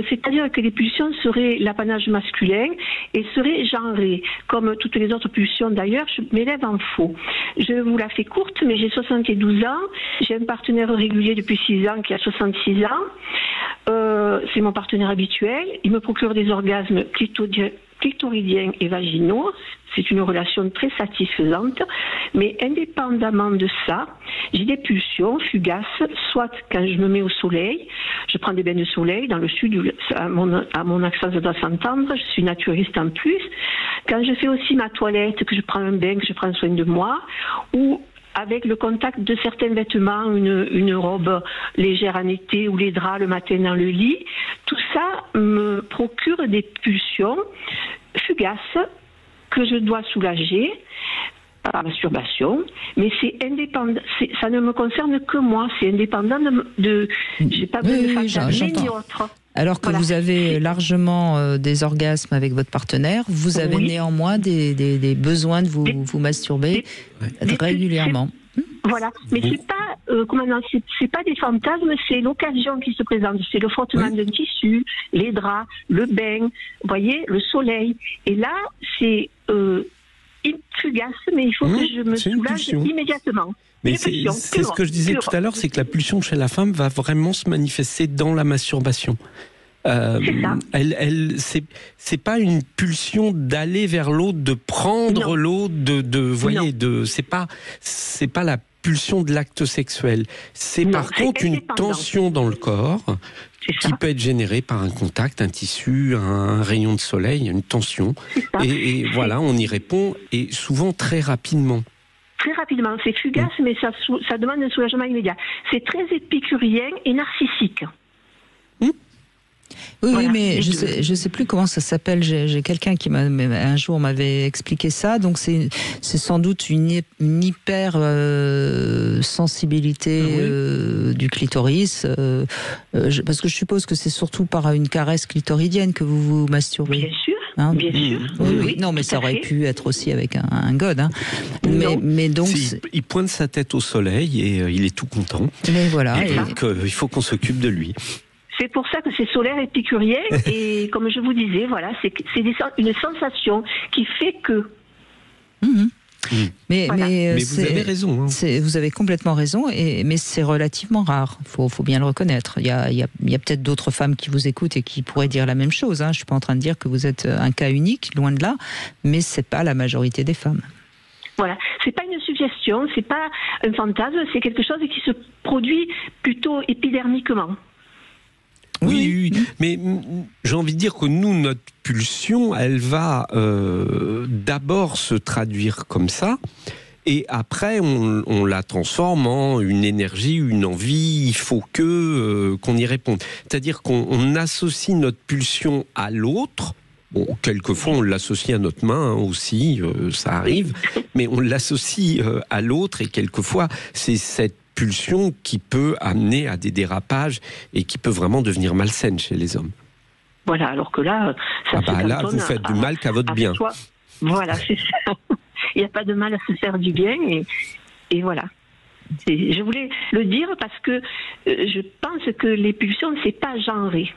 c'est-à-dire que les pulsions seraient l'apanage masculin et seraient genrées. Comme toutes les autres pulsions d'ailleurs, je m'élève en faux. Je vous la fais courte, mais j'ai 72 ans, j'ai un partenaire régulier depuis 6 ans qui a 66 ans. C'est mon partenaire habituel, il me procure des orgasmes clitoridiens et vaginaux. C'est une relation très satisfaisante, mais indépendamment de ça, j'ai des pulsions fugaces, soit quand je me mets au soleil, je prends des bains de soleil dans le sud, à mon accent ça doit s'entendre, je suis naturiste en plus, quand je fais aussi ma toilette, que je prends un bain, que je prends soin de moi, ou avec le contact de certains vêtements, une robe légère en été ou les draps le matin dans le lit, tout ça me procure des pulsions fugaces que je dois soulager par la masturbation, mais c'est indépendant, ça ne me concerne que moi, c'est indépendant j'ai pas besoin de fantasmer ni autre. Alors que vous avez largement des orgasmes avec votre partenaire, vous avez néanmoins des besoins de vous masturber régulièrement. Voilà, mais c'est pas c'est pas des fantasmes, c'est l'occasion qui se présente, c'est le frottement d'un tissu, les draps, le bain, vous voyez, le soleil. Et là, c'est fugace, mais il faut que je me soulage immédiatement. Mais c'est ce que je disais tout à l'heure, c'est que la pulsion chez la femme va vraiment se manifester dans la masturbation. C'est pas une pulsion d'aller vers l'autre, de prendre l'autre, voyez, c'est pas la pulsion de l'acte sexuel. C'est par contre une tension dans le corps qui peut être générée par un contact, un tissu, un rayon de soleil, une tension. Et voilà, on y répond, et souvent très rapidement. Très rapidement, c'est fugace, mais ça demande un soulagement immédiat. C'est très épicurien et narcissique. Oui, voilà. Mais je sais plus comment ça s'appelle. J'ai quelqu'un qui un jour m'avait expliqué ça. Donc c'est sans doute une hyper sensibilité du clitoris, parce que je suppose que c'est surtout par une caresse clitoridienne que vous vous masturbez. Bien sûr. Hein, bien sûr. Oui. Non, mais ça aurait pu être aussi avec un god. Hein. Mais donc, il pointe sa tête au soleil et il est tout content. Mais voilà. Et donc, il faut qu'on s'occupe de lui. C'est pour ça que c'est solaire épicurien et comme je vous disais, voilà, c'est une sensation qui fait que. Mais vous avez raison. Hein. Vous avez complètement raison, mais c'est relativement rare. Faut bien le reconnaître. Il y a peut-être d'autres femmes qui vous écoutent et qui pourraient dire la même chose. Hein. Je suis pas en train de dire que vous êtes un cas unique, loin de là, mais c'est pas la majorité des femmes. Voilà, c'est pas une suggestion, c'est pas un fantasme, c'est quelque chose qui se produit plutôt épidermiquement. Oui, mais j'ai envie de dire que nous, notre pulsion, elle va d'abord se traduire comme ça, et après on la transforme en une énergie, une envie, il faut qu'on y réponde. C'est-à-dire qu'on associe notre pulsion à l'autre. Bon, quelquefois on l'associe à notre main aussi, ça arrive, mais on l'associe à l'autre, et quelquefois c'est cette pulsion qui peut amener à des dérapages et qui peut vraiment devenir malsaine chez les hommes. Voilà, alors que là, là vous faites du mal qu'à votre bien. Voilà, c'est ça. Il n'y a pas de mal à se faire du bien, et voilà. Je voulais le dire parce que je pense que les pulsions, c'est pas genré.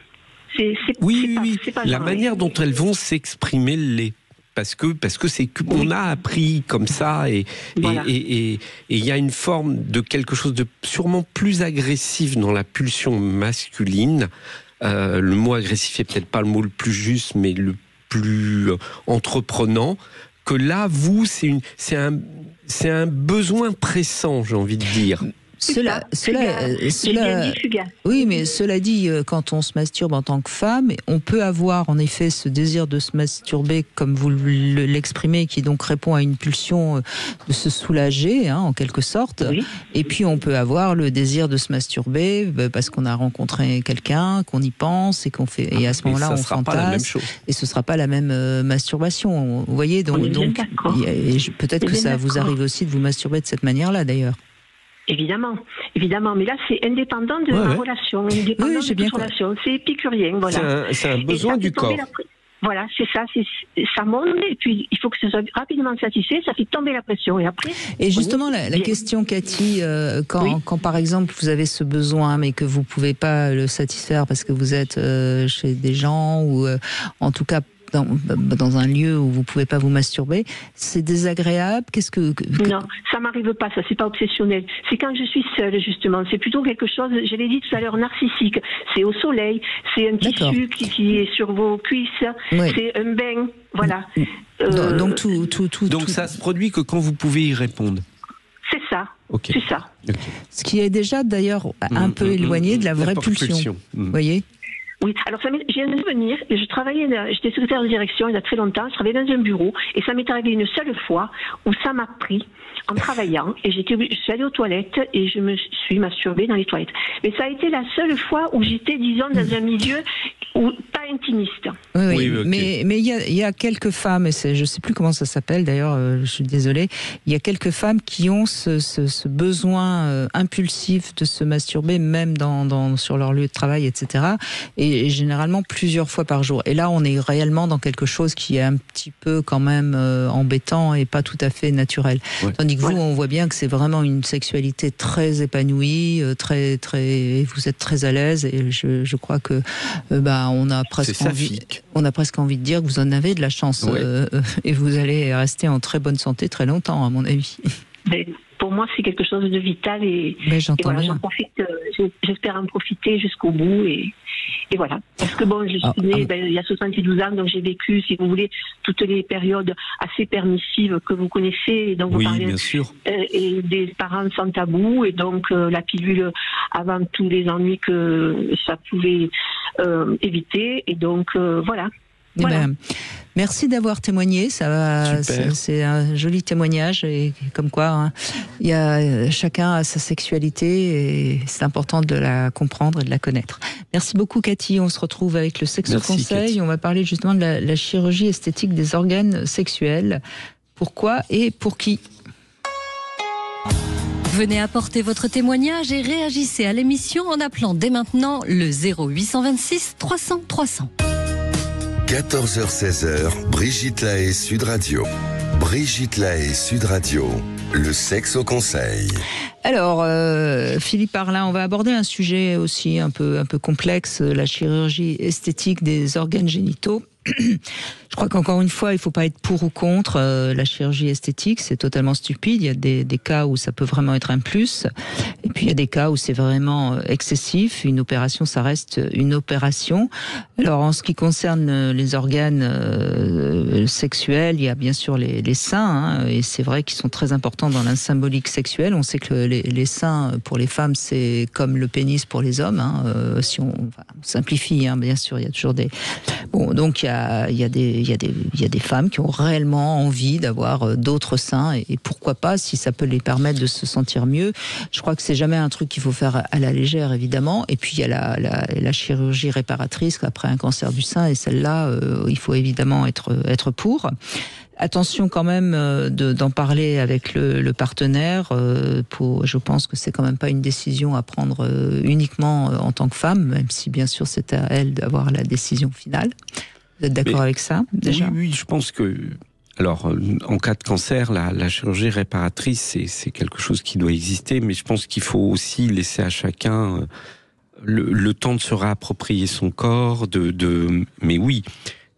C'est pas la genré. manière dont elles vont s'exprimer l'est. Parce que c'est qu'on a appris comme ça, et il y a une forme de quelque chose de sûrement plus agressif dans la pulsion masculine. Le mot agressif est peut-être pas le mot le plus juste, mais le plus entreprenant. Que là, c'est un besoin pressant, j'ai envie de dire. Oui, mais cela dit, quand on se masturbe en tant que femme, on peut avoir en effet ce désir de se masturber, comme vous l'exprimez, qui donc répond à une pulsion de se soulager, en quelque sorte. Oui. Et puis on peut avoir le désir de se masturber parce qu'on a rencontré quelqu'un, qu'on y pense et qu'on fait. Et à ce moment-là, on fantasme. Et ce sera pas la même masturbation. Vous voyez, donc peut-être que ça vous arrive aussi de vous masturber de cette manière-là, d'ailleurs. Évidemment, mais là c'est indépendant de la relation, indépendant de toute relation. C'est épicurien, voilà. C'est un besoin du corps. Voilà, c'est ça, ça monte et puis il faut que ce soit rapidement satisfait, ça fait tomber la pression et après. Et justement la question, Cathy, quand par exemple vous avez ce besoin mais que vous pouvez pas le satisfaire parce que vous êtes chez des gens ou en tout cas dans un lieu où vous pouvez pas vous masturber, c'est désagréable. Non, ça m'arrive pas, ça c'est pas obsessionnel. C'est quand je suis seule justement. C'est plutôt quelque chose, je l'ai dit tout à l'heure, narcissique. C'est au soleil, c'est un tissu qui est sur vos cuisses, c'est un bain, voilà. Donc ça se produit que quand vous pouvez y répondre. C'est ça. Okay. C'est ça. Okay. Ce qui est déjà d'ailleurs un peu éloigné de la vraie pulsion. Vous voyez. Oui, alors je viens de venir, j'étais secrétaire de direction il y a très longtemps, je travaillais dans un bureau et ça m'est arrivé une seule fois où ça m'a pris en travaillant et je suis allée aux toilettes et je me suis masturbée dans les toilettes. Mais ça a été la seule fois où j'étais, disons, dans un milieu pas intimiste. Oui, okay. Mais il y a quelques femmes, et je ne sais plus comment ça s'appelle d'ailleurs, je suis désolée, il y a quelques femmes qui ont ce besoin impulsif de se masturber, même sur leur lieu de travail, etc. Et généralement plusieurs fois par jour. Et là, on est réellement dans quelque chose qui est un petit peu quand même embêtant et pas tout à fait naturel. Ouais. Tandis que vous, on voit bien que c'est vraiment une sexualité très épanouie, vous êtes très à l'aise, et je crois que on a presque envie de dire que vous en avez de la chance, et vous allez rester en très bonne santé très longtemps, à mon avis. Mais pour moi, c'est quelque chose de vital et j'en profite. J'espère en profiter jusqu'au bout et voilà. Parce que je suis née il y a 72 ans, donc j'ai vécu, si vous voulez, toutes les périodes assez permissives que vous connaissez et dont vous parlez. Bien sûr. Et des parents sans tabou et donc la pilule avant tous les ennuis que ça pouvait éviter et donc voilà. Merci d'avoir témoigné, c'est un joli témoignage et comme quoi chacun a sa sexualité et c'est important de la comprendre et de la connaître. Merci beaucoup Cathy, on se retrouve avec le Sexo Conseil, on va parler justement de la chirurgie esthétique des organes sexuels. Pourquoi et pour qui ? Venez apporter votre témoignage et réagissez à l'émission en appelant dès maintenant le 0826 300 300. 14h-16h, Brigitte Lahaie, Sud Radio. Brigitte Lahaie, Sud Radio, le Sexo Conseil. Alors, Philippe Parlin, on va aborder un sujet aussi un peu complexe, la chirurgie esthétique des organes génitaux. Je crois qu'encore une fois, il ne faut pas être pour ou contre la chirurgie esthétique, c'est totalement stupide. Il y a des cas où ça peut vraiment être un plus, et puis il y a des cas où c'est vraiment excessif. Une opération, ça reste une opération. Alors, en ce qui concerne les organes sexuels, il y a bien sûr les seins, et c'est vrai qu'ils sont très importants dans la symbolique sexuelle. On sait que les seins, pour les femmes, c'est comme le pénis pour les hommes. Si on simplifie, bien sûr, il y a toujours des... Bon, donc il y a des femmes qui ont réellement envie d'avoir d'autres seins et pourquoi pas si ça peut les permettre de se sentir mieux. Je crois que c'est jamais un truc qu'il faut faire à la légère évidemment. Et puis il y a la chirurgie réparatrice après un cancer du sein et celle-là il faut évidemment être pour. Attention quand même d'en parler avec le partenaire. Je pense que c'est quand même pas une décision à prendre uniquement en tant que femme, même si bien sûr c'est à elle d'avoir la décision finale. Vous êtes d'accord avec ça déjà ? Oui, je pense que... Alors, en cas de cancer, la chirurgie réparatrice, c'est quelque chose qui doit exister, mais je pense qu'il faut aussi laisser à chacun le temps de se réapproprier son corps, mais oui...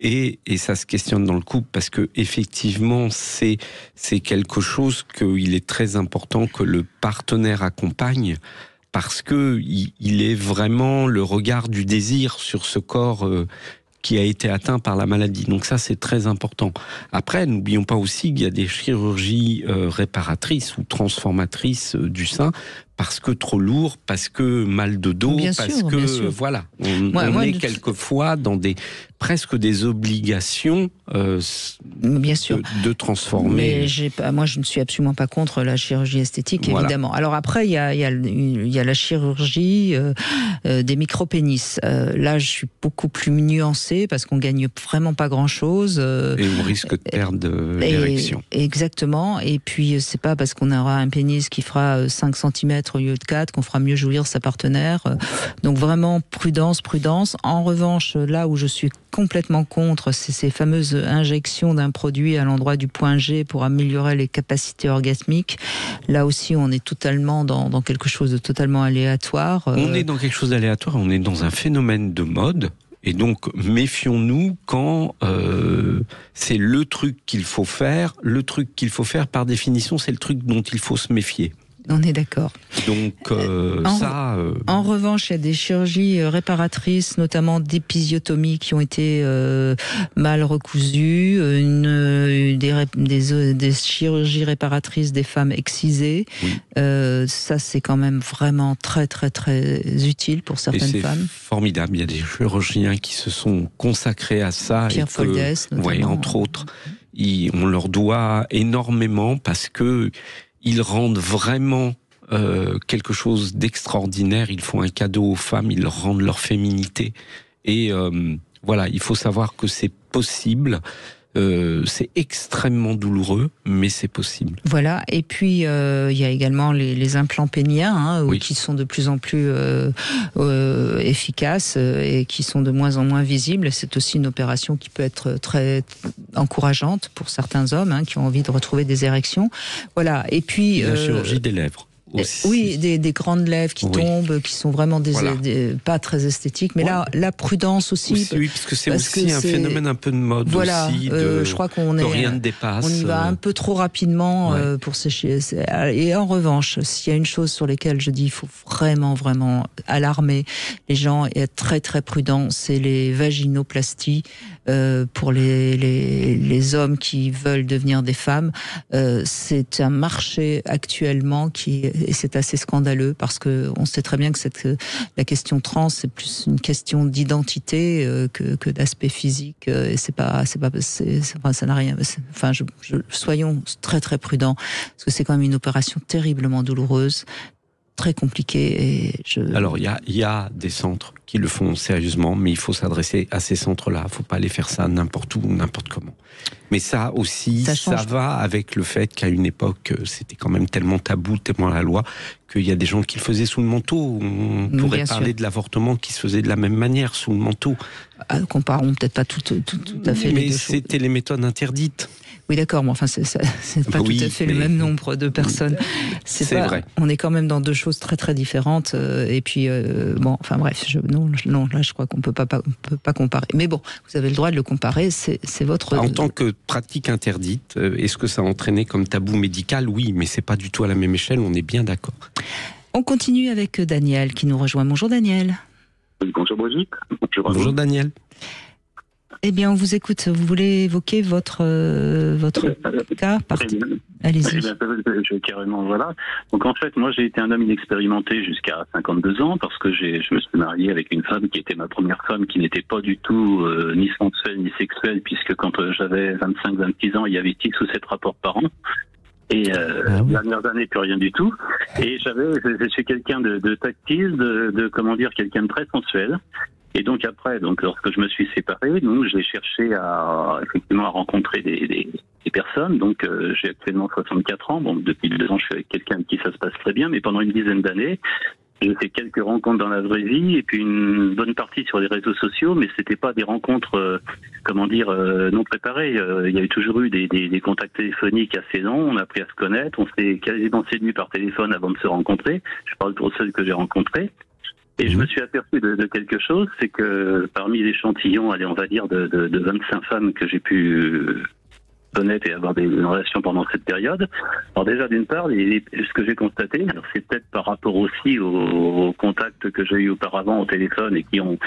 Et ça se questionne dans le couple parce que effectivement c'est quelque chose qu'il est très important que le partenaire accompagne parce que il est vraiment le regard du désir sur ce corps qui a été atteint par la maladie. Donc ça c'est très important. Après n'oublions pas aussi qu'il y a des chirurgies réparatrices ou transformatrices du sein parce que trop lourd, parce que mal de dos, bien parce sûr, que bien sûr. voilà, on est quelquefois dans presque des obligations bien sûr. de transformer. Mais moi, je ne suis absolument pas contre la chirurgie esthétique, Voilà. évidemment. Alors après, il y a la chirurgie des micro-pénis. Là, je suis beaucoup plus nuancée parce qu'on gagne vraiment pas grand-chose. Et on risque de perdre l'érection. Exactement. Et puis, c'est pas parce qu'on aura un pénis qui fera 5 cm au lieu de 4 qu'on fera mieux jouir sa partenaire. Donc vraiment, prudence. En revanche, là où je suis complètement contre, c'est ces fameuses injections d'un produit à l'endroit du point G pour améliorer les capacités orgasmiques. Là aussi, on est totalement dans quelque chose de totalement aléatoire. On est dans quelque chose d'aléatoire, on est dans un phénomène de mode. Et donc, méfions-nous quand c'est le truc qu'il faut faire. Le truc qu'il faut faire, par définition, c'est le truc dont il faut se méfier. On est d'accord. Donc en revanche, il y a des chirurgies réparatrices, notamment d'épisiotomie, qui ont été mal recousues, des chirurgies réparatrices des femmes excisées. Oui. Ça, c'est quand même vraiment très utile pour certaines femmes. C'est formidable. Il y a des chirurgiens qui se sont consacrés à ça. Pierre Foldès, notamment. Oui, entre autres. On leur doit énormément parce que ils rendent vraiment quelque chose d'extraordinaire. Ils font un cadeau aux femmes, ils leur rendent leur féminité. Et voilà, il faut savoir que c'est possible. C'est extrêmement douloureux, mais c'est possible. Voilà, et puis il y a également les implants péniens, oui, qui sont de plus en plus efficaces et qui sont de moins en moins visibles. C'est aussi une opération qui peut être très encourageante pour certains hommes qui ont envie de retrouver des érections. Voilà, et puis la chirurgie des lèvres. Aussi. Oui, des grandes lèvres qui tombent, qui sont vraiment pas très esthétiques. Mais là, la prudence aussi. Oui, parce que c'est aussi un phénomène un peu de mode. Voilà, aussi, je crois qu'on rien ne dépasse. On y va un peu trop rapidement pour sécher. Et en revanche, s'il y a une chose sur laquelle je dis il faut vraiment alarmer les gens et être très prudents, c'est les vaginoplasties pour les hommes qui veulent devenir des femmes. C'est un marché actuellement et c'est assez scandaleux parce que on sait très bien que la question trans c'est plus une question d'identité que d'aspect physique et ça n'a rien. Soyons très prudents parce que c'est quand même une opération terriblement douloureuse, très compliquée. Alors il y a des centres qui le font sérieusement, mais il faut s'adresser à ces centres-là. Il ne faut pas aller faire ça n'importe où, n'importe comment. Mais ça aussi, ça va avec le fait qu'à une époque, c'était quand même tellement tabou, tellement la loi, qu'il y a des gens qui le faisaient sous le manteau. On pourrait parler de l'avortement qui se faisait de la même manière, sous le manteau. Comparons peut-être pas tout à fait. Mais c'était les méthodes interdites. Oui, d'accord, mais enfin, c'est pas tout à fait le même nombre de personnes. C'est vrai. On est quand même dans deux choses très différentes. Et puis, bref, non, là, je crois qu'on peut pas comparer. Mais bon, vous avez le droit de le comparer, c'est votre... En tant que pratique interdite, est-ce que ça a entraîné comme tabou médical? Oui, mais c'est pas du tout à la même échelle, on est bien d'accord. On continue avec Daniel qui nous rejoint. Bonjour Daniel. Bonjour Brigitte. Bonjour Daniel. Eh bien, on vous écoute. Vous voulez évoquer votre cas? Allez-y. Carrément, voilà. Donc en fait, moi j'ai été un homme inexpérimenté jusqu'à 52 ans parce que je me suis marié avec une femme qui était ma première femme, qui n'était pas du tout ni sensuelle ni sexuelle, puisque quand j'avais 25-26 ans, il y avait 6 ou 7 rapports par an. Et les dernières années, plus rien du tout. Et je suis quelqu'un de tactile, quelqu'un de très sensuel. Et donc après, lorsque je me suis séparé, j'ai cherché à rencontrer des personnes. Donc j'ai actuellement 64 ans. Bon, depuis 2 ans, je suis avec quelqu'un avec qui ça se passe très bien, mais pendant une dizaine d'années, j'ai fait quelques rencontres dans la vraie vie et puis une bonne partie sur les réseaux sociaux, mais c'était pas des rencontres, non préparées. Il y a toujours eu des contacts téléphoniques assez longs. On a appris à se connaître. On s'est quasiment séduit par téléphone avant de se rencontrer. Je parle pour celles que j'ai rencontrées. Et je me suis aperçu de quelque chose, c'est que parmi l'échantillon, on va dire de 25 femmes que j'ai pu honnête et avoir une relation pendant cette période. Alors déjà, d'une part, ce que j'ai constaté, alors c'est peut-être par rapport aussi aux contacts que j'ai eu auparavant au téléphone et qui ont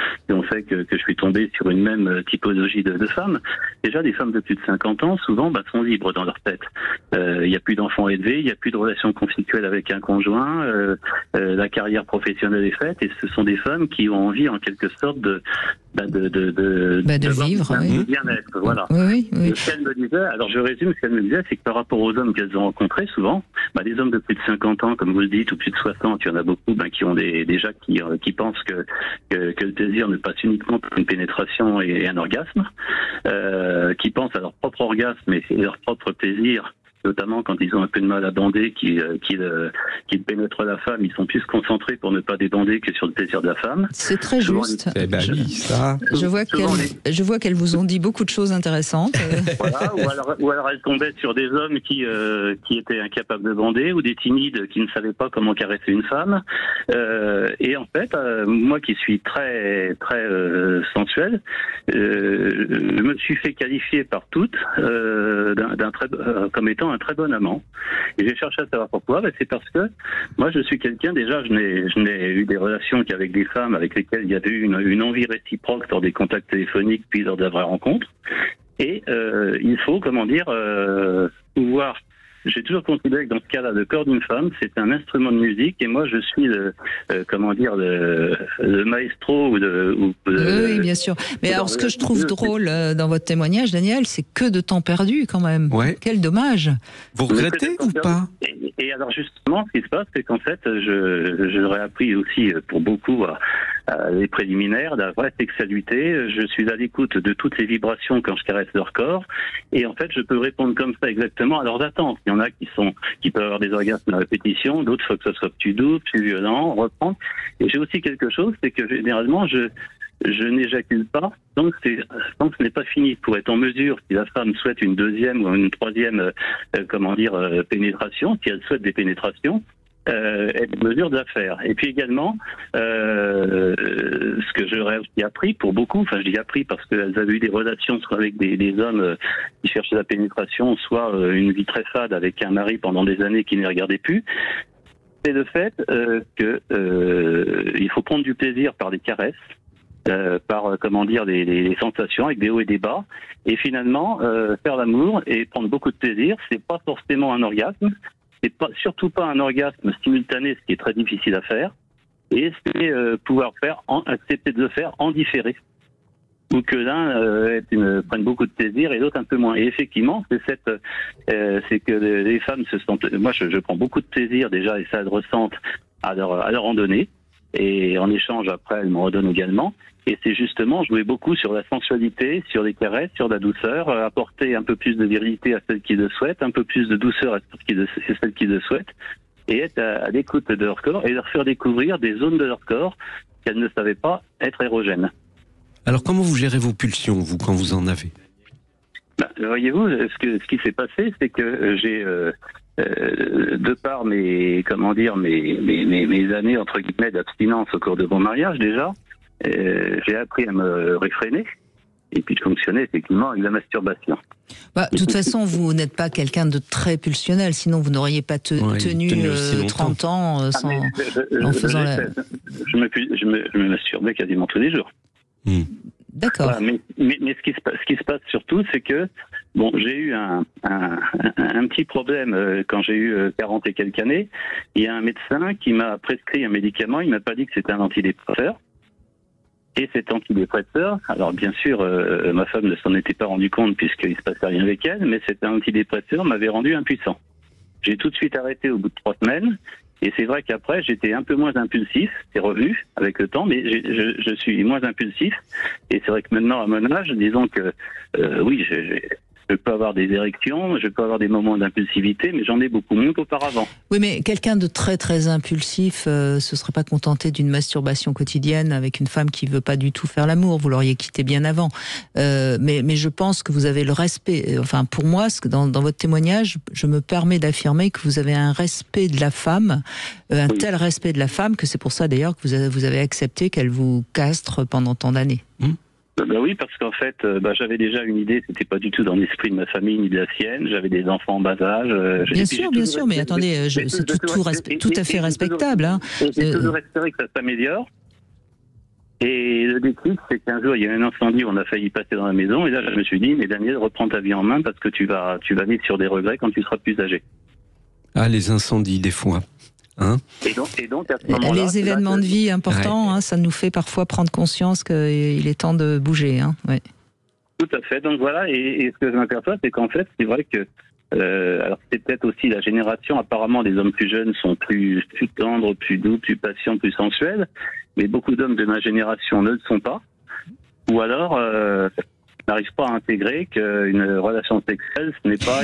fait que je suis tombé sur une même typologie de femmes. Déjà, des femmes de plus de 50 ans, souvent, sont libres dans leur tête. Il n'y a plus d'enfants élevés, il n'y a plus de relations conflictuelles avec un conjoint, la carrière professionnelle est faite, et ce sont des femmes qui ont envie, en quelque sorte, de vivre, de bien-être, voilà. Oui. Ce qu'elle me disait, alors je résume, ce qu'elle me disait, c'est que par rapport aux hommes qu'elles ont rencontrés, souvent, des hommes de plus de 50 ans, comme vous le dites, ou plus de 60, il y en a beaucoup, qui ont qui pensent que le plaisir ne passe uniquement par une pénétration et un orgasme, qui pensent à leur propre orgasme et leur propre plaisir, notamment quand ils ont un peu de mal à bander, qu'ils pénètrent la femme, ils sont plus concentrés pour ne pas débander que sur le plaisir de la femme. C'est très juste. Je vois qu'elles vous ont dit beaucoup de choses intéressantes. Voilà, ou alors elles tombaient sur des hommes qui étaient incapables de bander, ou des timides qui ne savaient pas comment caresser une femme. Et en fait, moi qui suis très très sensuel, je me suis fait qualifier par toutes comme étant un très bon amant. Et j'ai cherché à savoir pourquoi. C'est parce que moi, je suis quelqu'un, déjà, je n'ai eu des relations qu'avec des femmes avec lesquelles il y avait eu une envie réciproque lors des contacts téléphoniques, puis lors de la vraie rencontre. Et il faut, pouvoir... J'ai toujours considéré que dans ce cas-là, le corps d'une femme, c'est un instrument de musique, et moi, je suis le maestro Oui, bien sûr. Mais alors, ce que je trouve drôle dans votre témoignage, Daniel, c'est que de temps perdu, quand même. Ouais. Quel dommage. Vous regrettez ou pas? Et alors, justement, ce qui se passe, c'est qu'en fait, j'aurais appris aussi, pour beaucoup, les préliminaires, la vraie sexualité. Je suis à l'écoute de toutes les vibrations quand je caresse leur corps, et en fait, je peux répondre comme ça exactement à leurs attentes. Il y en a qui peuvent avoir des orgasmes à répétition, d'autres, il faut que ce soit plus doux, plus violent, reprendre. Et j'ai aussi quelque chose, c'est que généralement, je n'éjacule pas tant que ce n'est pas fini, pour être en mesure, si la femme souhaite une deuxième ou une troisième, pénétration, si elle souhaite des pénétrations, être en mesure de la faire. Et puis également, ce que j'aurais aussi appris pour beaucoup, je dis appris parce qu'elles avaient eu des relations soit avec des hommes qui cherchaient la pénétration, soit une vie très fade avec un mari pendant des années qui ne les regardait plus, c'est le fait il faut prendre du plaisir par des caresses, par des sensations avec des hauts et des bas, et finalement faire l'amour et prendre beaucoup de plaisir. C'est pas forcément un orgasme, c'est surtout pas un orgasme simultané, ce qui est très difficile à faire, et c'est pouvoir accepter de le faire en différé, ou que l'un prenne beaucoup de plaisir et l'autre un peu moins. Et effectivement, c'est que les femmes se sentent... Moi, je prends beaucoup de plaisir déjà, et ça, elles ressentent à leur en donner, et en échange, après, elles me redonnent également. Et c'est justement jouer beaucoup sur la sensualité, sur les caresses, sur la douceur, apporter un peu plus de virilité à celles qui le souhaitent, un peu plus de douceur à celles qui le souhaitent, et être à l'écoute de leur corps, et leur faire découvrir des zones de leur corps qu'elles ne savaient pas être érogènes. Alors, comment vous gérez vos pulsions, vous, quand vous en avez? Voyez-vous, ce qui s'est passé, c'est que j'ai... de par mes années entre guillemets d'abstinence au cours de mon mariage déjà, j'ai appris à me réfréner, et puis de fonctionner effectivement avec la masturbation. De toute façon, vous n'êtes pas quelqu'un de très pulsionnel, sinon vous n'auriez pas tenu 30 ans en faisant la... Je me masturbais quasiment tous les jours. D'accord. Voilà, mais ce qui se passe surtout, c'est que j'ai eu un petit problème quand j'ai eu 40 et quelques années. Il y a un médecin qui m'a prescrit un médicament. Il m'a pas dit que c'était un antidépresseur. Et cet antidépresseur, alors bien sûr, ma femme ne s'en était pas rendue compte puisqu'il se passait rien avec elle, mais cet antidépresseur m'avait rendu impuissant. J'ai tout de suite arrêté au bout de 3 semaines. Et c'est vrai qu'après, j'étais un peu moins impulsif, c'est revenu avec le temps, mais je suis moins impulsif. Et c'est vrai que maintenant, à mon âge, disons que oui, je peux avoir des érections, je peux avoir des moments d'impulsivité, mais j'en ai beaucoup moins qu'auparavant. Oui, mais quelqu'un de très très impulsif se serait pas contenté d'une masturbation quotidienne avec une femme qui veut pas du tout faire l'amour. Vous l'auriez quitté bien avant. Mais je pense que vous avez le respect. Enfin, pour moi, dans votre témoignage, je me permets d'affirmer que vous avez un respect de la femme, tel respect de la femme que c'est pour ça d'ailleurs que vous avez accepté qu'elle vous castre pendant tant d'années. Ben oui, parce qu'en fait, j'avais déjà une idée, c'était pas du tout dans l'esprit de ma famille ni de la sienne. J'avais des enfants en bas âge. Bien sûr, mais attendez, c'est tout à fait respectable. J'ai toujours espéré que ça s'améliore. Et le déclic, c'est qu'un jour, il y a eu un incendie, on a failli passer dans la maison, et là, je me suis dit, mais Daniel, reprends ta vie en main parce que tu vas vivre sur des regrets quand tu seras plus âgé. Ah, les incendies, des fois. Hein, et donc à ce moment-là, les événements de vie importants, ça nous fait parfois prendre conscience qu'il est temps de bouger. Ouais. Tout à fait. Donc voilà, et ce que je m'aperçois, c'est qu'en fait, c'est vrai que alors c'est peut-être aussi la génération, apparemment les hommes plus jeunes sont plus tendres, plus doux, plus patients, plus sensuels, mais beaucoup d'hommes de ma génération ne le sont pas, ou alors n'arrivent pas à intégrer qu'une relation sexuelle, ce n'est pas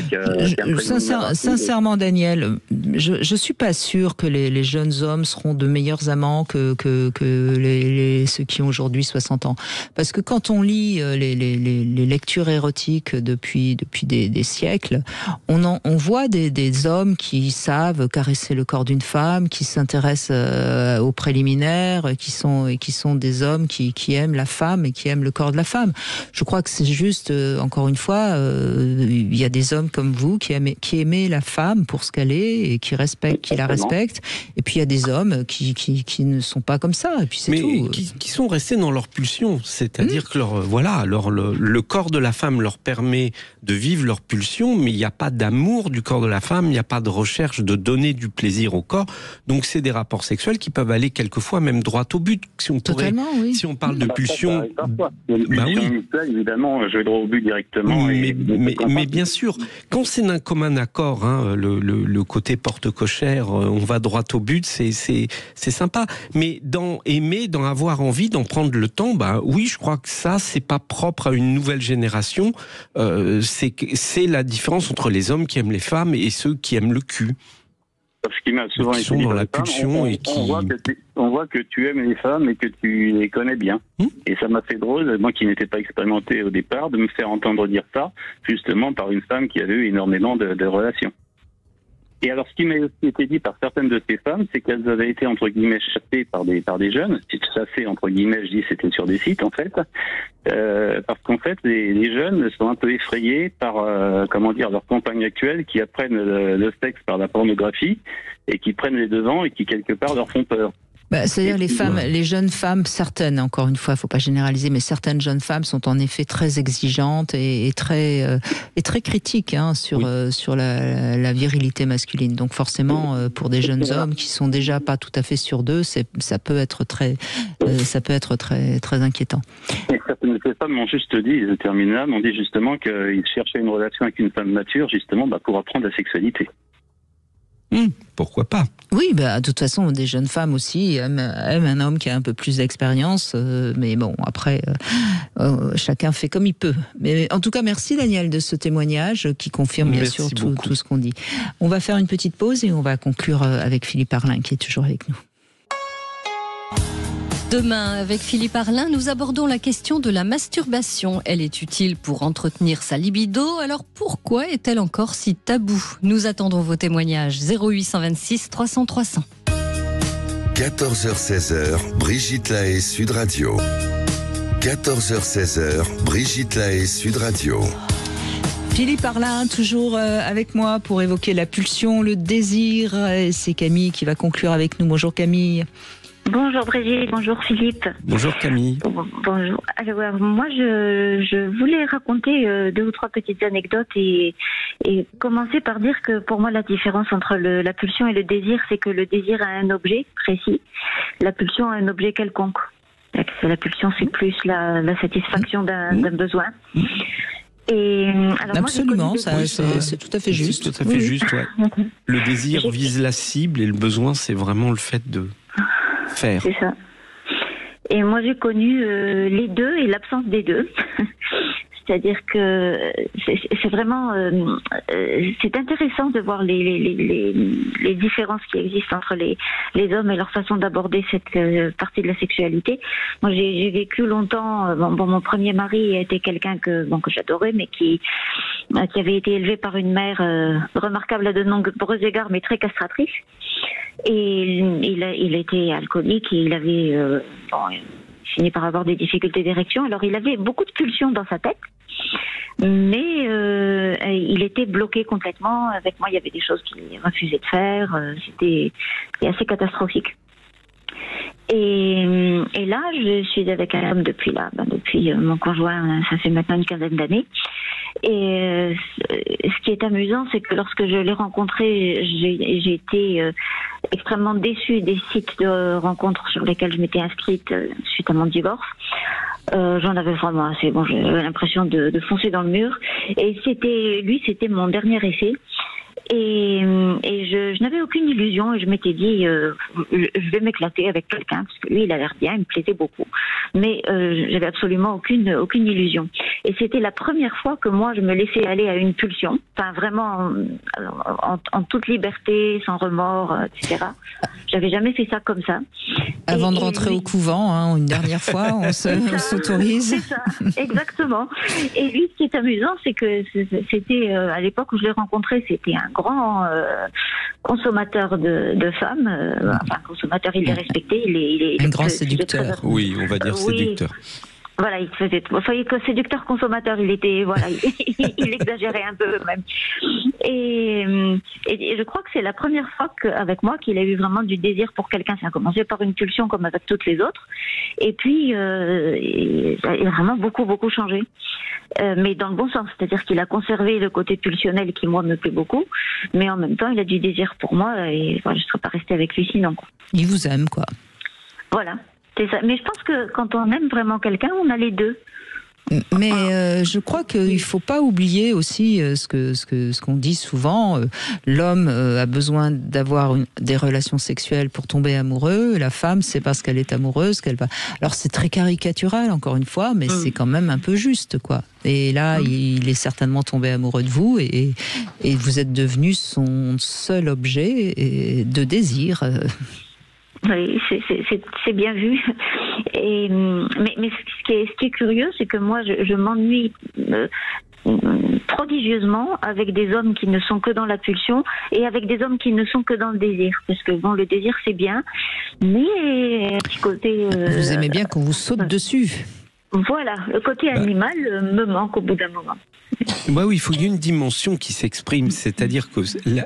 sincèrement, Daniel, je suis pas sûr que les jeunes hommes seront de meilleurs amants que ceux qui ont aujourd'hui 60 ans. Parce que quand on lit les lectures érotiques depuis des siècles, on voit des hommes qui savent caresser le corps d'une femme, qui s'intéressent aux préliminaires, qui sont des hommes qui aiment la femme et qui aiment le corps de la femme. Je crois que c'est juste, encore une fois, il y a des hommes comme vous qui aimez la femme pour ce qu'elle est et qui la respectent. Et puis il y a des hommes qui ne sont pas comme ça. Et puis c'est tout. Qui sont restés dans leur pulsion. C'est-à-dire que le corps de la femme leur permet de vivre leur pulsion, mais il n'y a pas d'amour du corps de la femme, il n'y a pas de recherche de donner du plaisir au corps. Donc c'est des rapports sexuels qui peuvent aller quelquefois même droit au but. Si on parle de pulsion, évidemment, je vais droit au but directement. Mais bien sûr, quand c'est d'un commun accord, le côté porte-cochère, on va droit au but, c'est sympa. Mais d'en aimer, d'en avoir envie, d'en prendre le temps, oui, je crois que ça, c'est pas propre à une nouvelle génération. C'est la différence entre les hommes qui aiment les femmes et ceux qui aiment le cul. Ce qui m'a souvent qui sont dans la pulsion et qui... On voit que tu aimes les femmes et que tu les connais bien. Et ça m'a fait drôle, moi qui n'étais pas expérimenté au départ, de me faire entendre dire ça, justement par une femme qui avait eu énormément de relations. Et alors, ce qui m'a aussi été dit par certaines de ces femmes, c'est qu'elles avaient été, entre guillemets, chassées par des jeunes. Chassées, entre guillemets, je dis, c'était sur des sites, en fait. Parce qu'en fait, les jeunes sont un peu effrayés par, leur compagne actuelle qui apprennent le sexe par la pornographie et qui prennent les devants et qui, quelque part, leur font peur. C'est-à-dire les jeunes femmes, certaines, encore une fois, il ne faut pas généraliser, mais certaines jeunes femmes sont en effet très exigeantes et très critiques sur la virilité masculine. Donc forcément, pour des jeunes hommes qui sont déjà pas tout à fait sûrs d'eux, ça peut être très inquiétant. Et certaines de ces femmes m'ont juste dit, je termine là, m'ont dit justement qu'ils cherchaient une relation avec une femme mature, justement, pour apprendre la sexualité. Pourquoi pas? Oui, de toute façon, des jeunes femmes aussi aiment un homme qui a un peu plus d'expérience, mais bon, après, chacun fait comme il peut. Mais en tout cas, merci Daniel de ce témoignage qui confirme bien sûr tout ce qu'on dit. On va faire une petite pause et on va conclure avec Philippe Arlin qui est toujours avec nous. Demain, avec Philippe Arlin, nous abordons la question de la masturbation. Elle est utile pour entretenir sa libido, alors pourquoi est-elle encore si taboue? Nous attendons vos témoignages. 0826 300 300. 14h-16h, Brigitte Lahaie, Sud Radio. 14h-16h, Brigitte Lahaie, Sud Radio. Philippe Arlin, toujours avec moi pour évoquer la pulsion, le désir. C'est Camille qui va conclure avec nous. Bonjour Camille. Bonjour Brigitte, bonjour Philippe. Bonjour Camille. Bonjour. Alors moi je voulais raconter 2 ou 3 petites anecdotes et commencer par dire que pour moi la différence entre la pulsion et le désir, c'est que le désir a un objet précis, la pulsion a un objet quelconque. La pulsion c'est plus la satisfaction d'un besoin. Et alors absolument, c'est tout à fait juste. C'est tout à fait juste, ouais. Le désir vise la cible et le besoin c'est vraiment le fait de faire. C'est ça. Et moi j'ai connu les deux et l'absence des deux. C'est-à-dire que c'est vraiment c'est intéressant de voir les différences qui existent entre les hommes et leur façon d'aborder cette partie de la sexualité. Moi j'ai vécu longtemps, mon premier mari était quelqu'un que j'adorais, mais qui avait été élevé par une mère remarquable à de nombreux égards, mais très castratrice. Et il était alcoolique et il avait finit par avoir des difficultés d'érection. Alors il avait beaucoup de pulsions dans sa tête, mais il était bloqué complètement. Avec moi, il y avait des choses qu'il refusait de faire. C'était assez catastrophique. Et là, je suis avec un homme depuis mon conjoint, ça fait maintenant une quinzaine d'années. Et ce qui est amusant, c'est que lorsque je l'ai rencontré, j'ai été extrêmement déçue des sites de rencontres sur lesquels je m'étais inscrite suite à mon divorce. J'en avais vraiment assez. Bon, j'avais l'impression de foncer dans le mur. Et c'était mon dernier essai. Et je n'avais aucune illusion et je m'étais dit je vais m'éclater avec quelqu'un parce que lui il a l'air bien, il me plaisait beaucoup, mais j'avais absolument aucune illusion. Et c'était la première fois que moi je me laissais aller à une pulsion, enfin vraiment en toute liberté, sans remords, etc. J'avais jamais fait ça comme ça. Avant de rentrer au couvent, hein, une dernière fois, on s'autorise. C'est ça, exactement. Et lui, ce qui est amusant, c'est que c'était à l'époque où je l'ai rencontré, c'était un grand consommateur de femmes. Enfin, consommateur, il est respecté. Il est un grand séducteur. Oui, on va dire séducteur. Voilà, il faisait. Vous voyez que séducteur, consommateur, il était. Voilà, il exagérait un peu même. Et je crois que c'est la première fois qu'avec moi qu'il a eu vraiment du désir pour quelqu'un. Ça a commencé par une pulsion comme avec toutes les autres. Et puis, il a vraiment beaucoup changé. Mais dans le bon sens, c'est-à-dire qu'il a conservé le côté pulsionnel qui, moi, me plaît beaucoup. Mais en même temps, il a du désir pour moi et voilà, je ne serais pas restée avec lui sinon. Il vous aime, quoi. Voilà. Ça. Mais je pense que quand on aime vraiment quelqu'un, on a les deux. Mais je crois qu'il ne faut pas oublier aussi ce qu'on dit souvent. L'homme a besoin d'avoir des relations sexuelles pour tomber amoureux. La femme, c'est parce qu'elle est amoureuse qu'elle va... Alors c'est très caricatural, encore une fois, mais c'est quand même un peu juste, quoi. Et là, il est certainement tombé amoureux de vous et vous êtes devenu son seul objet de désir. Oui, c'est bien vu. Mais ce qui est curieux, c'est que moi, je m'ennuie prodigieusement avec des hommes qui ne sont que dans la pulsion et avec des hommes qui ne sont que dans le désir. Parce que bon, le désir, c'est bien, mais un petit côté... vous aimez bien qu'on vous saute dessus. Voilà, le côté animal me manque au bout d'un moment. Bah oui, il faut qu'il y ait une dimension qui s'exprime, c'est-à-dire que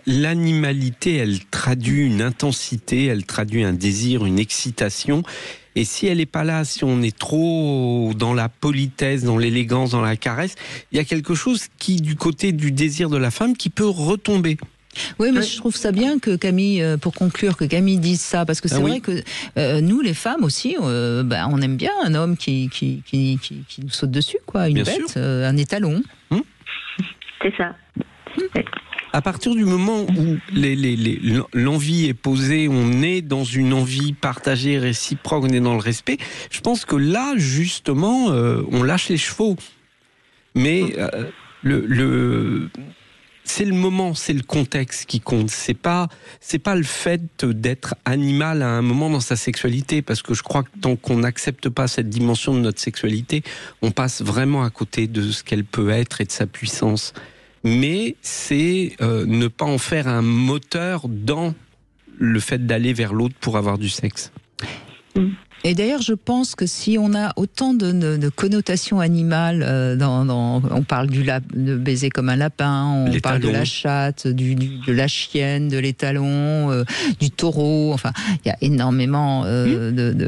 l'animalité, elle traduit une intensité, elle traduit un désir, une excitation, et si elle n'est pas là, si on est trop dans la politesse, dans l'élégance, dans la caresse, il y a quelque chose qui, du côté du désir de la femme, qui peut retomber. Oui, mais je trouve ça bien que Camille, pour conclure, que Camille dise ça, parce que c'est vrai que nous, les femmes aussi, on aime bien un homme qui nous saute dessus, quoi, une bête, un étalon. C'est ça. À partir du moment où l'envie est posée, on est dans une envie partagée, réciproque, on est dans le respect, je pense que là, justement, on lâche les chevaux. Mais c'est le moment, c'est le contexte qui compte. C'est pas le fait d'être animal à un moment dans sa sexualité, parce que je crois que tant qu'on n'accepte pas cette dimension de notre sexualité, on passe vraiment à côté de ce qu'elle peut être et de sa puissance. Mais c'est ne pas en faire un moteur dans le fait d'aller vers l'autre pour avoir du sexe. Et d'ailleurs, je pense que si on a autant de connotations animales, on parle de baiser comme un lapin, on parle de la chatte, de la chienne, de l'étalon, du taureau, enfin, il y a énormément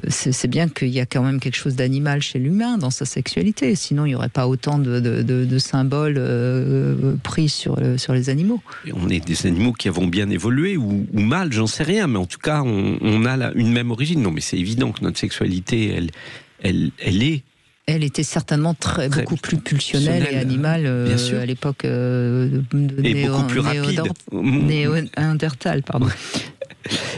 c'est bien qu'il y a quand même quelque chose d'animal chez l'humain dans sa sexualité, sinon il n'y aurait pas autant de symboles pris sur les animaux. Et on est des animaux qui avons bien évolué, ou mal, j'en sais rien, mais en tout cas, on a une même origine. Non, mais c'est évident que notre sexualité, elle est... Elle était certainement beaucoup plus pulsionnelle et animale à l'époque de beaucoup plus rapide. Néandertal, pardon.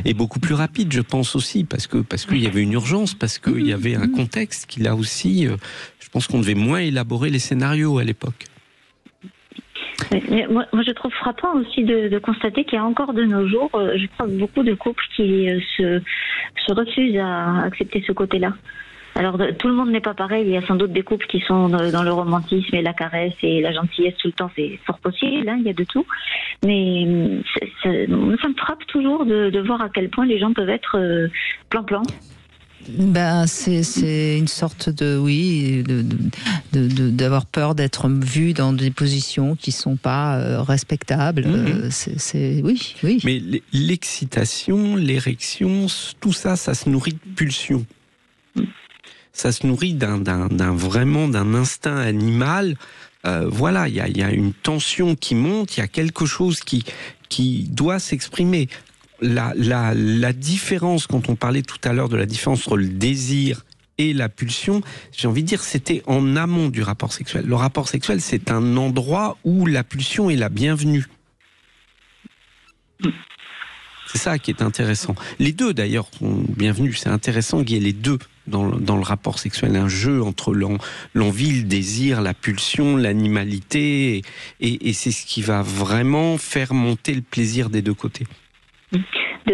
Et beaucoup plus rapide, je pense aussi, parce qu'il y avait une urgence, parce qu'il y avait un contexte qui, là aussi, je pense qu'on devait moins élaborer les scénarios à l'époque. Moi, je trouve frappant aussi de constater qu'il y a encore de nos jours, je crois, beaucoup de couples qui se refusent à accepter ce côté-là. Alors, tout le monde n'est pas pareil. Il y a sans doute des couples qui sont dans le romantisme et la caresse et la gentillesse tout le temps. C'est fort possible, hein, il y a de tout. Mais ça me frappe toujours de voir à quel point les gens peuvent être plan-plan. C'est une sorte d'avoir peur d'être vu dans des positions qui sont pas respectables. Oui. Mais l'excitation, l'érection, tout ça, ça se nourrit de pulsions. Ça se nourrit vraiment d'un instinct animal. Voilà, il y a une tension qui monte, il y a quelque chose qui doit s'exprimer. La différence, quand on parlait tout à l'heure de la différence entre le désir et la pulsion, j'ai envie de dire, c'était en amont du rapport sexuel. Le rapport sexuel, c'est un endroit où la pulsion est la bienvenue. C'est ça qui est intéressant. Les deux, d'ailleurs, sont bienvenus. C'est intéressant qu'il y ait les deux dans le rapport sexuel. Un jeu entre l'envie, le désir, la pulsion, l'animalité. Et c'est ce qui va vraiment faire monter le plaisir des deux côtés.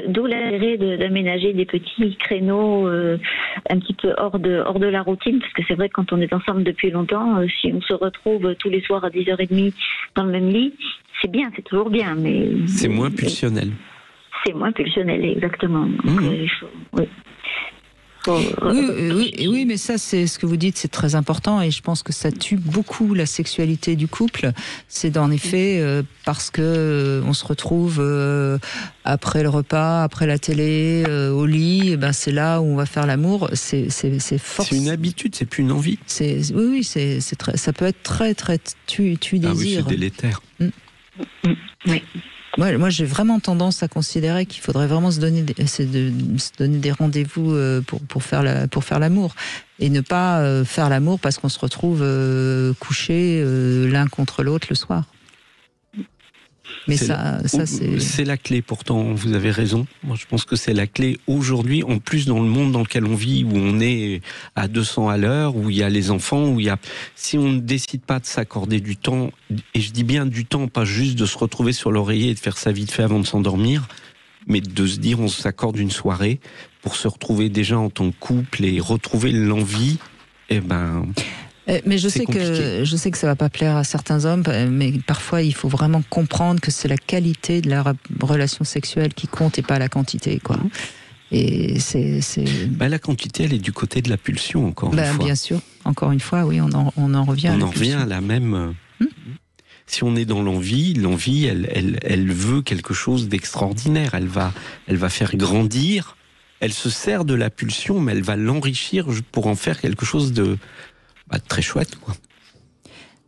D'où l'intérêt d'aménager des petits créneaux un petit peu hors de la routine, parce que c'est vrai que quand on est ensemble depuis longtemps, si on se retrouve tous les soirs à 10h30 dans le même lit, c'est bien, c'est toujours bien, mais... C'est moins pulsionnel. C'est moins pulsionnel, exactement. Donc, il faut, oui, mais ça, c'est ce que vous dites, c'est très important, et je pense que ça tue beaucoup la sexualité du couple. C'est en effet parce que on se retrouve après le repas, après la télé, au lit. Et ben c'est là où on va faire l'amour. C'est fort. C'est une habitude, c'est plus une envie. Oui, ça peut être très tue désir. Ah oui, c'est délétère. Oui. Moi, j'ai vraiment tendance à considérer qu'il faudrait vraiment se donner des rendez-vous pour faire l'amour, et ne pas faire l'amour parce qu'on se retrouve couchés l'un contre l'autre le soir. Mais c'est la clé. Pourtant, vous avez raison. Moi, je pense que c'est la clé aujourd'hui. En plus, dans le monde dans lequel on vit, où on est à 200 à l'heure, où il y a les enfants, si on ne décide pas de s'accorder du temps, et je dis bien du temps, pas juste de se retrouver sur l'oreiller et de faire sa vite fait avant de s'endormir, mais de se dire on s'accorde une soirée pour se retrouver déjà en tant que couple et retrouver l'envie. Mais je sais que ça va pas plaire à certains hommes, mais parfois il faut vraiment comprendre que c'est la qualité de la relation sexuelle qui compte et pas la quantité, quoi. Et la quantité, elle est du côté de la pulsion, encore une fois. Bien sûr, encore une fois, oui, on en revient. On en revient à la même. Si on est dans l'envie, elle veut quelque chose d'extraordinaire. Elle va faire grandir. Elle se sert de la pulsion, mais elle va l'enrichir pour en faire quelque chose de très chouette, quoi.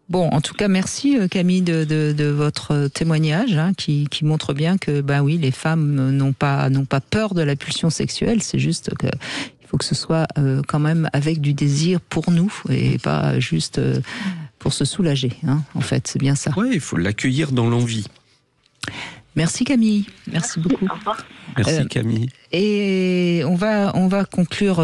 Bon, en tout cas, merci Camille de votre témoignage, qui montre bien que oui, les femmes n'ont pas peur de la pulsion sexuelle. C'est juste que il faut que ce soit quand même avec du désir pour nous et pas juste pour se soulager. En fait, c'est bien ça. Oui, il faut l'accueillir dans l'envie. Merci Camille, merci beaucoup. Au revoir. Merci Camille. Et on va conclure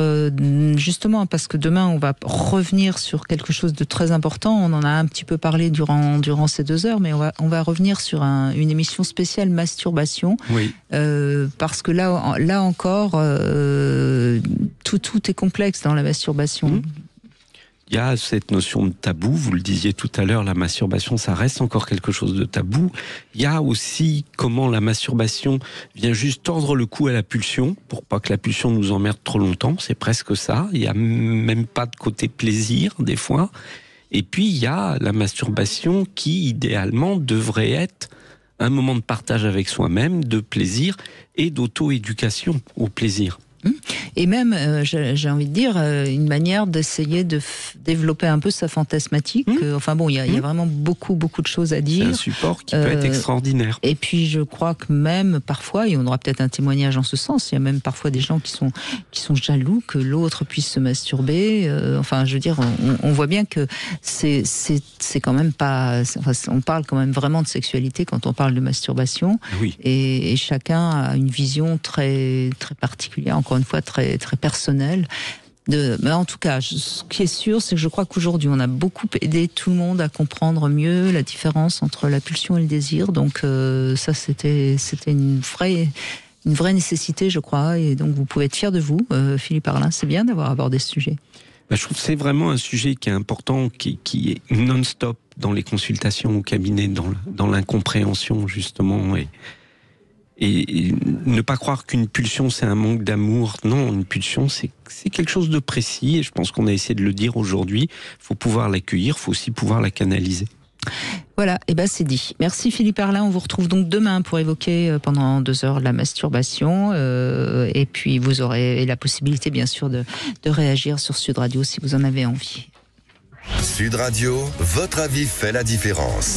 justement parce que demain on va revenir sur quelque chose de très important. On en a un petit peu parlé durant ces 2 heures, mais on va revenir sur une émission spéciale masturbation. Oui. Parce que là encore, tout est complexe dans la masturbation. Il y a cette notion de tabou, vous le disiez tout à l'heure, la masturbation, ça reste encore quelque chose de tabou. Il y a aussi comment la masturbation vient juste tordre le cou à la pulsion, pour pas que la pulsion nous emmerde trop longtemps, c'est presque ça. Il y a même pas de côté plaisir, des fois. Et puis, il y a la masturbation qui, idéalement, devrait être un moment de partage avec soi-même, de plaisir et d'auto-éducation au plaisir. Et même, j'ai envie de dire, une manière d'essayer de développer un peu sa fantasmatique. Enfin bon, il y a vraiment beaucoup de choses à dire. C'est un support qui peut être extraordinaire. Et puis je crois que même parfois, et on aura peut-être un témoignage en ce sens, il y a même parfois des gens qui sont jaloux que l'autre puisse se masturber. Enfin, je veux dire, on voit bien que c'est quand même pas... Enfin, on parle quand même vraiment de sexualité quand on parle de masturbation. Oui. Et chacun a une vision très particulière, encore une fois très personnelle. Mais en tout cas, ce qui est sûr, c'est que je crois qu'aujourd'hui, on a beaucoup aidé tout le monde à comprendre mieux la différence entre la pulsion et le désir. Donc ça, c'était une vraie nécessité, je crois. Et donc, vous pouvez être fiers de vous, Philippe Arlin. C'est bien d'avoir abordé ce sujet. Je trouve que c'est vraiment un sujet qui est important, qui est non-stop dans les consultations au cabinet, dans l'incompréhension, justement. et ne pas croire qu'une pulsion c'est un manque d'amour. Non, une pulsion c'est quelque chose de précis, et je pense qu'on a essayé de le dire aujourd'hui. Il faut pouvoir l'accueillir, il faut aussi pouvoir la canaliser. Voilà, et ben c'est dit. Merci Philippe Arlin, on vous retrouve donc demain pour évoquer pendant 2 heures la masturbation, et puis vous aurez la possibilité bien sûr de réagir sur Sud Radio si vous en avez envie. Sud Radio, votre avis fait la différence.